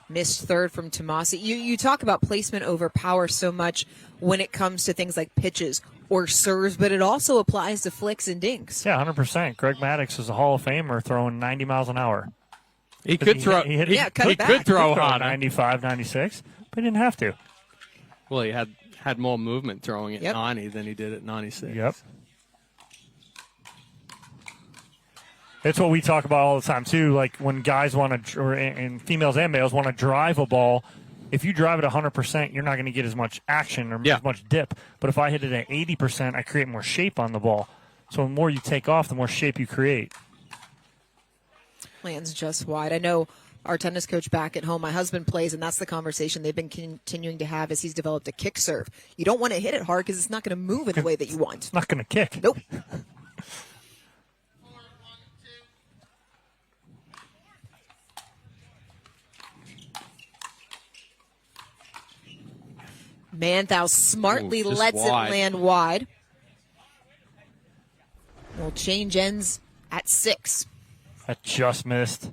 Missed third from Tomassi. You talk about placement over power so much when it comes to things like pitches or serves, but it also applies to flicks and dinks. Yeah, 100%. Greg Maddox is a Hall of Famer throwing 90 miles an hour. He could throw. He could throw harder. 95, 96, but he didn't have to. Well, he had more movement throwing at 90 than he did at 96. Yep. That's what we talk about all the time, too. Like when guys want to, and females and males want to drive a ball, if you drive it 100%, you're not going to get as much action or as much dip. But if I hit it at 80%, I create more shape on the ball. So the more you take off, the more shape you create. Lands just wide. I know our tennis coach back at home, my husband plays, and that's the conversation they've been continuing to have as he's developed a kick serve. You don't want to hit it hard because it's not going to move in the way that you want. It's not going to kick. Nope. Manthou smartly lets it land wide. We'll change ends at 6. That just missed.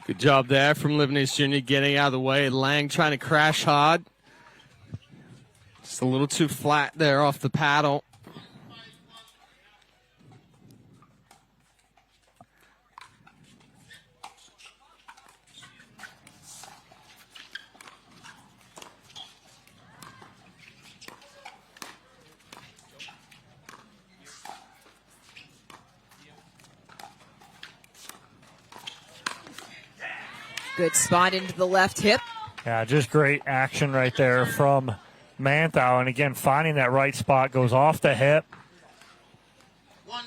Good job there from Livornese Jr. getting out of the way. Lange trying to crash hard. Just a little too flat there off the paddle. Good spot into the left hip. Yeah, just great action right there from Manthou. And again, finding that right spot, goes off the hip. 1-5-2.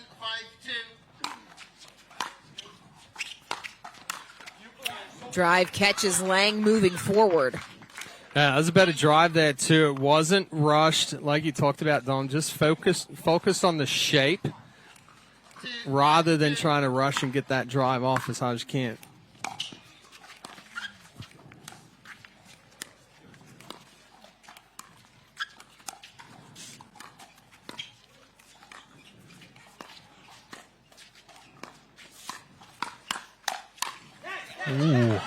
Drive catches Lange moving forward. That was a better drive there, too. It wasn't rushed, like you talked about, Don. Just focused on the shape rather than trying to rush and get that drive off as hard as you can. Ooh.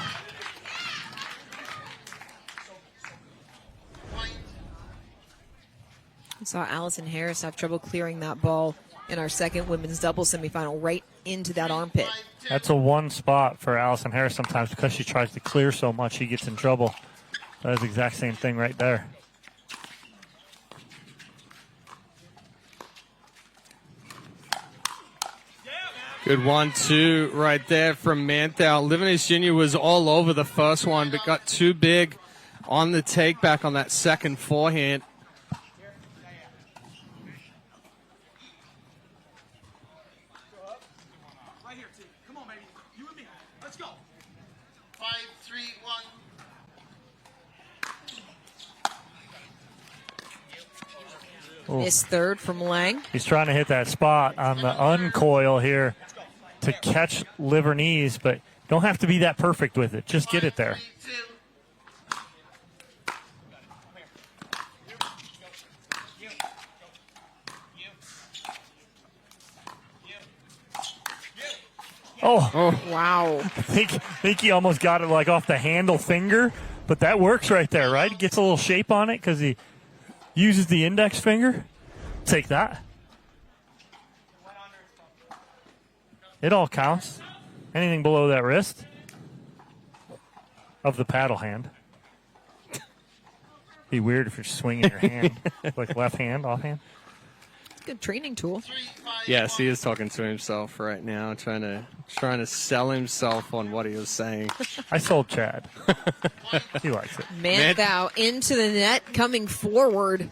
I saw Allison Harris have trouble clearing that ball in our second women's doubles semifinal right into that armpit. That's a one spot for Allison Harris sometimes because she tries to clear so much she gets in trouble. That is the exact same thing right there. Good 1-2 right there from Manthou. Livornese Junior was all over the first one, but got too big on the take back on that second forehand. Right here, T. Come on, baby. You and me. Let's go. 5-3-1. His third from Lang. He's trying to hit that spot on the uncoil here to catch Livornese, but don't have to be that perfect with it. Just get it there. Oh, wow. I think he almost got it like off the handle finger, but that works right there, right? He gets a little shape on it because he uses the index finger. Take that. It all counts. Anything below that wrist of the paddle hand. Be weird if you're swinging your hand, like left hand, offhand. Good training tool. Yes, he is talking to himself right now, trying to sell himself on what he was saying. I sold Chad. He likes it. Manthou into the net, coming forward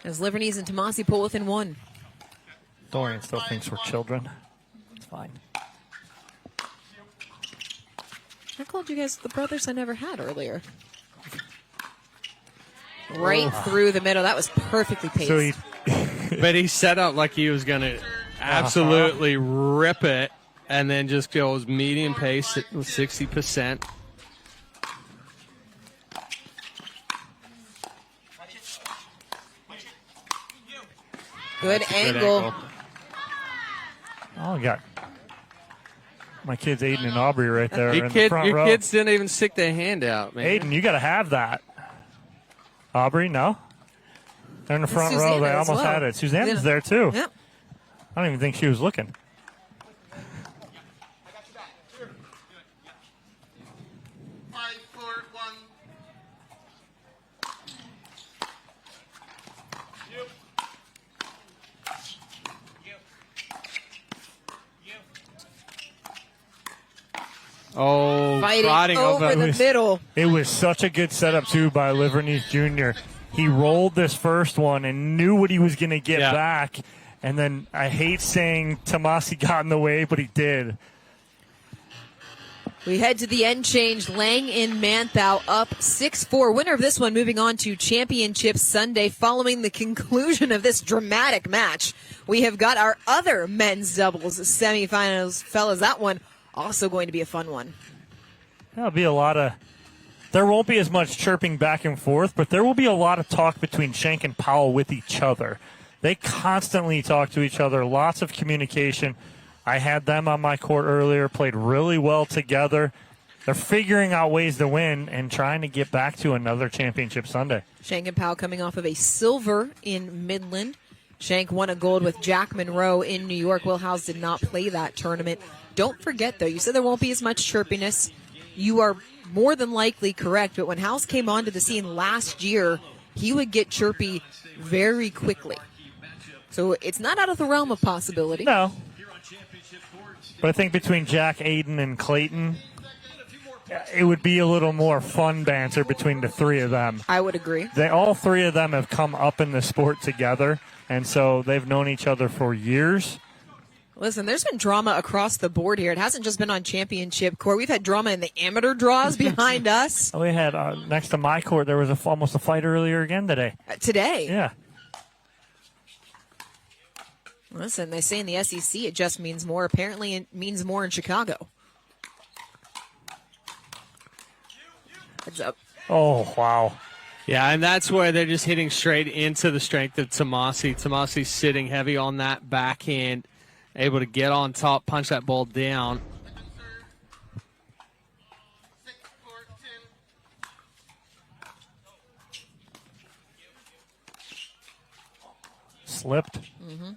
as Livornese and Tomassi pull within one. Dorian still thinks we're children. It's fine. I called you guys the brothers I never had earlier. Right through the middle. That was perfectly paced. So but he set up like he was going to absolutely rip it and then just goes medium pace at 60%. Good angle. Oh, I got my kids Aiden and Aubrey right there in the front your row. kids didn't even stick their hand out, man. Aiden, you got to have that. Aubrey, no? They're in the front row. Susanna They as almost well. had it. Susanna's there, too. Yep. I don't even think she was looking. Oh, Fighting over the middle. It was such a good setup, too, by Livornese Jr. He rolled this first one and knew what he was going to get back. And then I hate saying Tomassi got in the way, but he did. We head to the end change. Lang in Manthou up 6-4. Winner of this one moving on to Championship Sunday. Following the conclusion of this dramatic match, we have got our other men's doubles semifinals. Fellas, that one also going to be a fun one. There'll be a lot of... There won't be as much chirping back and forth, but there will be a lot of talk between Schenk and Powell with each other. They constantly talk to each other, lots of communication. I had them on my court earlier, played really well together. They're figuring out ways to win and trying to get back to another championship Sunday. Schenk and Powell coming off of a silver in Midland. Schenk won a gold with Jack Monroe in New York. Will Howes did not play that tournament. Don't forget, though, you said there won't be as much chirpiness. You are more than likely correct, but when Howes came onto the scene last year, he would get chirpy very quickly. So it's not out of the realm of possibility. No. But I think between Jack, Aiden, and Clayton, it would be a little more fun banter between the three of them. I would agree. All three of them have come up in the sport together, and so they've known each other for years. Listen, there's been drama across the board here. It hasn't just been on championship court. We've had drama in the amateur draws behind us. We had next to my court, there was almost a fight earlier again today. Today? Yeah. Listen, they say in the SEC it just means more. Apparently it means more in Chicago. Heads up. Oh, wow. Yeah, and that's where they're just hitting straight into the strength of Tomassi. Tomassi sitting heavy on that backhand, able to get on top, punch that ball down. Slipped. Mm-hmm.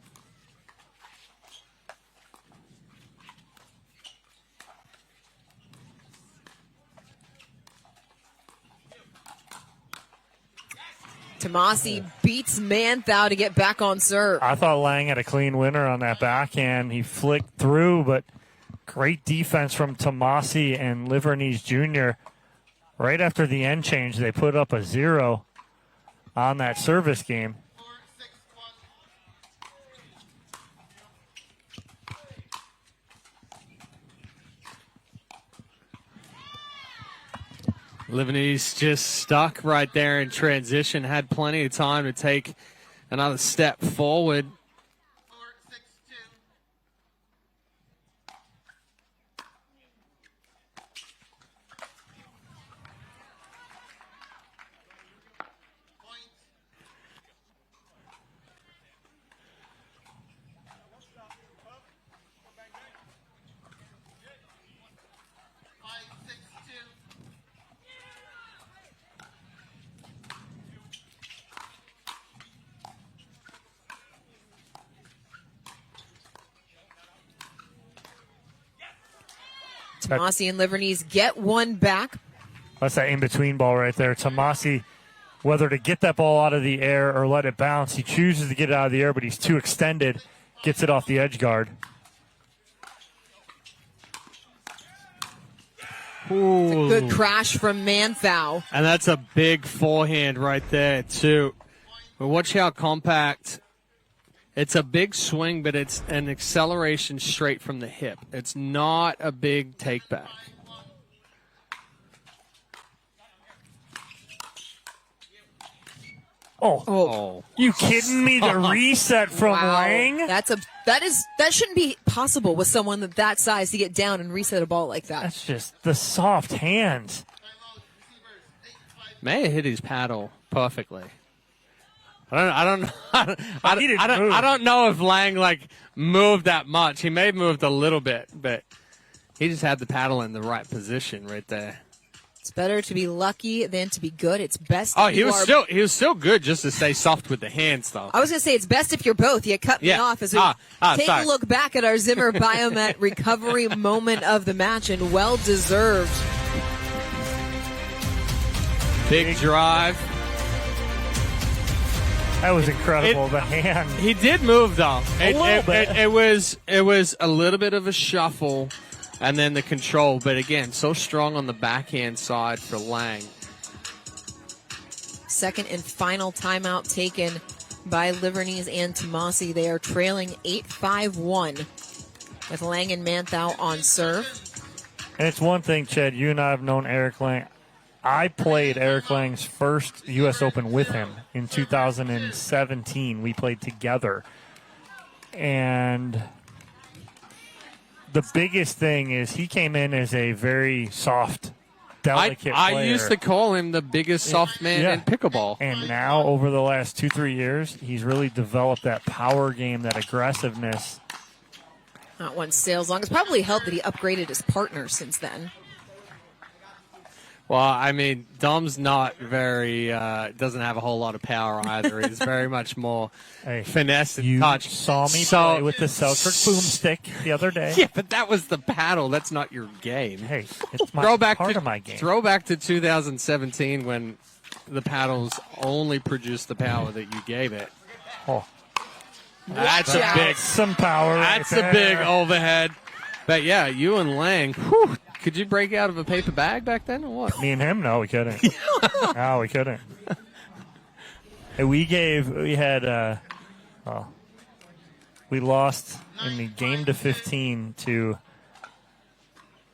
Tomassi beats Manthou to get back on serve. I thought Lange had a clean winner on that backhand. He flicked through, but great defense from Tomassi and Livornese Jr. Right after the end change, they put up a 0 on that service game. Livornese just stuck right there in transition, had plenty of time to take another step forward. Tomassi and Livornese get one back. That's that in-between ball right there. Tomassi, whether to get that ball out of the air or let it bounce, he chooses to get it out of the air, but he's too extended, gets it off the edge guard. Ooh. Good crash from Manthou. And that's a big forehand right there, too. But watch how compact. It's a big swing, but it's an acceleration straight from the hip. It's not a big take back. Oh. You kidding me? The reset from Lange? That shouldn't be possible with someone that size to get down and reset a ball like that. That's just the soft hands. May have hit his paddle perfectly. I don't know if Lange moved that much. He may have moved a little bit, but he just had the paddle in the right position right there. It's better to be lucky than to be good. It's best. He was still good just to stay soft with the hands though. I was gonna say it's best if you're both. You cut me off as we take a look back at our Zimmer Biomet recovery moment of the match, and well deserved. Big drive. That was incredible. The hand. He did move though. A little bit. It was a little bit of a shuffle, and then the control. But again, so strong on the backhand side for Lange. Second and final timeout taken by Livornese and Tomassi. They are trailing 8-5-1 with Lange and Manthou on serve. And it's one thing, Chad, you and I have known Erik Lange. I played Erik Lange's first U.S. Open with him in 2017. We played together. And the biggest thing is he came in as a very soft, delicate player. I used to call him the biggest soft man in pickleball. And now, over the last 2-3 years, he's really developed that power game, that aggressiveness. Not one sails long. It's probably helped that he upgraded his partner since then. Well, I mean, Dom's not very, doesn't have a whole lot of power either. He's very much more finesse and touch. You saw me play with the Selkirk boomstick the other day. Yeah, but that was the paddle. That's not your game. Hey, it's part of my game. Throw back to 2017 when the paddles only produced the power that you gave it. Oh. That's some power. That's a big overhead. But, yeah, you and Lange, whew. Could you break out of a paper bag back then or what? Me and him? No, we couldn't. No, we couldn't. We we lost in the game to 15 to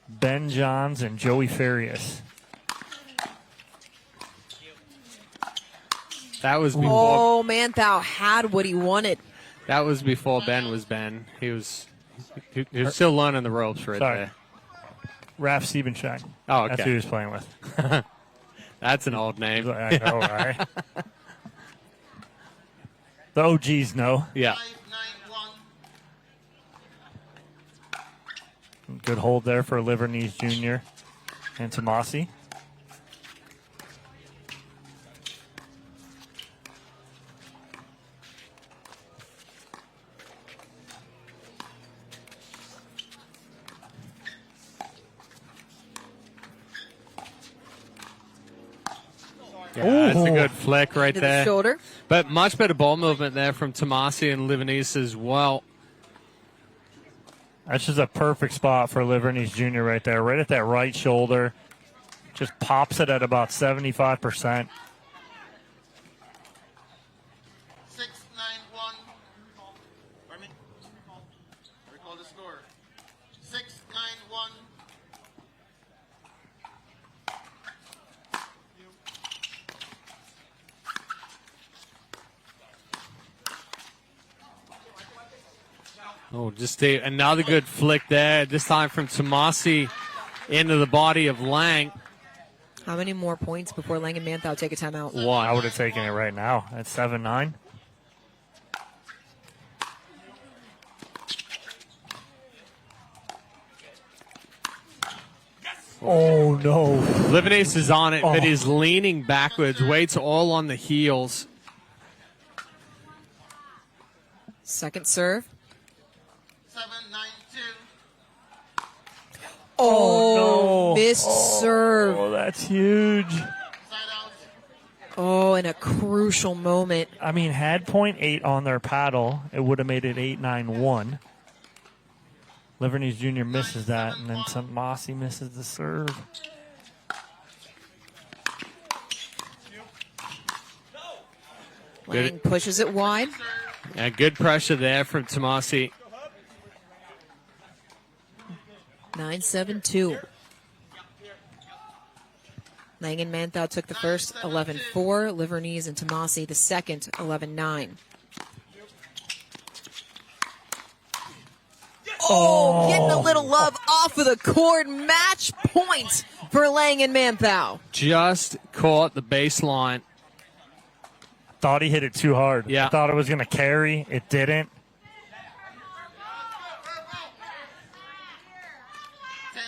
Ben Johns and Joey Farias. That was before. Oh, Manthou had what he wanted. That was before Ben was Ben. He was still learning the ropes right there. Raf Siebenschein. Oh, okay. That's who he was playing with. That's an old name. I know, right? The OGs know. Yeah. Good hold there for Livornese Jr. and Tomassi. Yeah, that's a good flick right To the there. shoulder. But much better ball movement there from Tomassi and Livornese as well. That's just a perfect spot for Livornese Jr. right there, right at that right shoulder. Just pops it at about 75%. 6-9-1. Pardon me? Recall the score. 6-9-1. Oh, just another good flick there. This time from Tomassi into the body of Lang. How many more points before Lang and Manthou take a timeout? One. I would have taken it right now at 7-9. Oh, no. Livornese is on it, but he's leaning backwards. Weights all on the heels. Second serve. 7-9-2. Oh, no. missed serve. Oh, that's huge. Oh, in a crucial moment. I mean, had .8 on their paddle, it would have made it 8-9-1. Livornese Jr. misses that, and then Tomassi misses the serve. Lang pushes it wide. Yeah, good pressure there from Tomassi. 9-7-2. Lang and Manthou took the first 11-4. Livornese and Tomassi the second 11-9. Oh, getting a little love off of the court. Match point for Lang and Manthou. Just caught the baseline. Thought he hit it too hard. Yeah. I thought it was going to carry. It didn't. 10-7-2.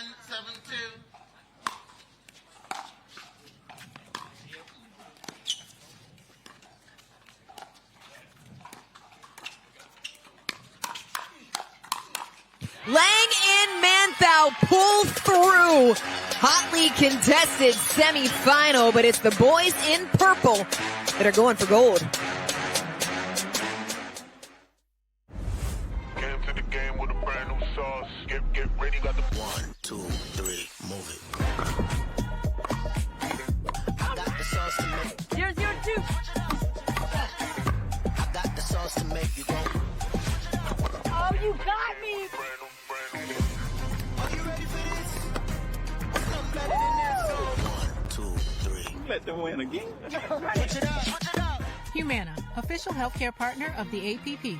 Lang and Manthou pull through. Hotly contested semifinal, but it's the boys in purple that are going for gold. Came to the game with a brand new sauce. Get ready, got the 1, 2, 3, move it. I got the sauce to make. 0-0-2. I got the sauce to make you go. Oh, you got me. Are you ready for this? Something better than this. 1, 2, 3. Let them win again. Switch it up, switch it up. Humana, official healthcare partner of the APP.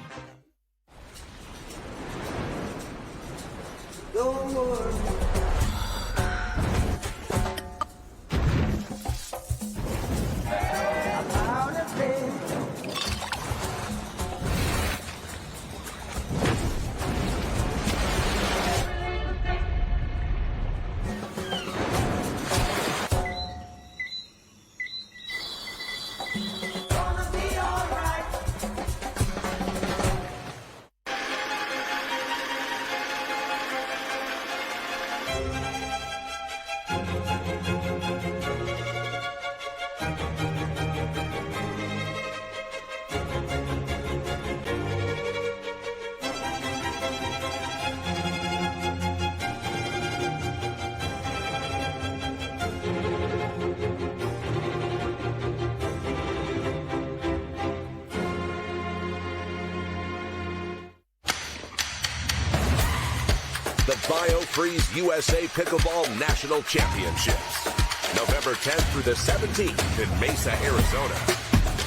BioFreeze USA Pickleball National Championships. November 10th through the 17th in Mesa, Arizona.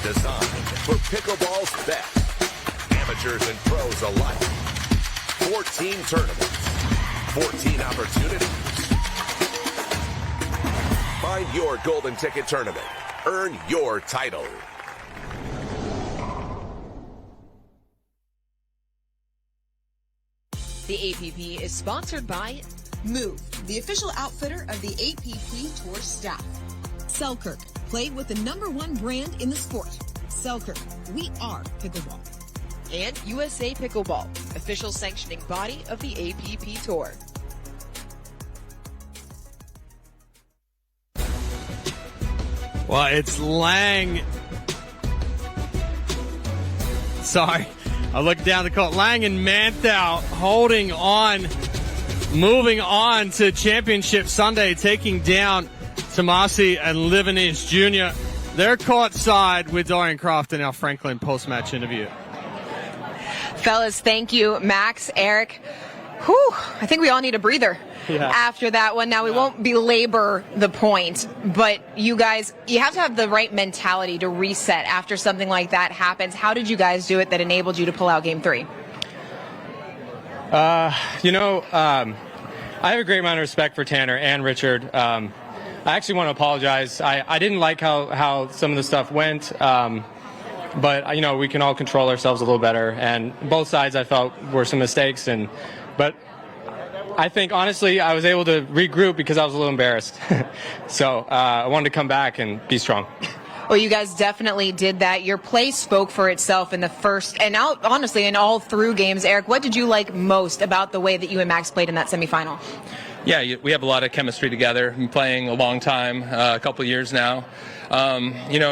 Designed for pickleball's best. Amateurs and pros alike. 14 tournaments. 14 opportunities. Find your golden ticket tournament. Earn your title. The APP is sponsored by Move, the official outfitter of the APP Tour staff. Selkirk, play with the #1 brand in the sport. Selkirk, we are pickleball. and USA Pickleball, official sanctioning body of the APP Tour. Well, it's Lange. Sorry. I looked down the court. Lange and Manthou holding on, moving on to Championship Sunday, taking down Tomassi and Livornese Jr. They're courtside with Dorian Croft in our Franklin post-match interview. Fellas, thank you. Max, Eric. Whew, I think we all need a breather after that one. Now, we won't belabor the point, but you guys, you have to have the right mentality to reset after something like that happens. How did you guys do it that enabled you to pull out Game 3? I have a great amount of respect for Tanner and Richard. I actually want to apologize. I didn't like how some of the stuff went, but we can all control ourselves a little better. And both sides, I felt, were some mistakes. But I think, honestly, I was able to regroup because I was a little embarrassed. So I wanted to come back and be strong. Well, you guys definitely did that. Your play spoke for itself in the first, and now, honestly, in all through games. Eric, what did you like most about the way that you and Max played in that semifinal? Yeah, we have a lot of chemistry together. Been playing a long time, a couple years now.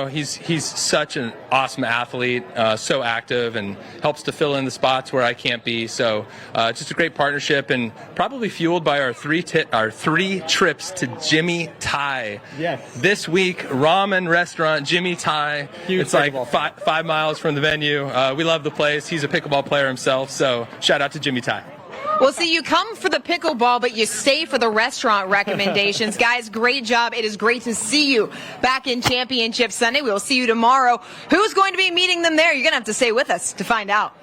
He's such an awesome athlete, so active, and helps to fill in the spots where I can't be. So just a great partnership, and probably fueled by our three trips to Jimmy Thai. Yes. This week, ramen restaurant Jimmy Thai. Huge it's like pickleball. 5 miles from the venue. We love the place. He's a pickleball player himself, so shout out to Jimmy Thai. Well, see, you come for the pickleball, but you stay for the restaurant recommendations. Guys, great job. It is great to see you back in Championship Sunday. We will see you tomorrow. Who's going to be meeting them there? You're going to have to stay with us to find out.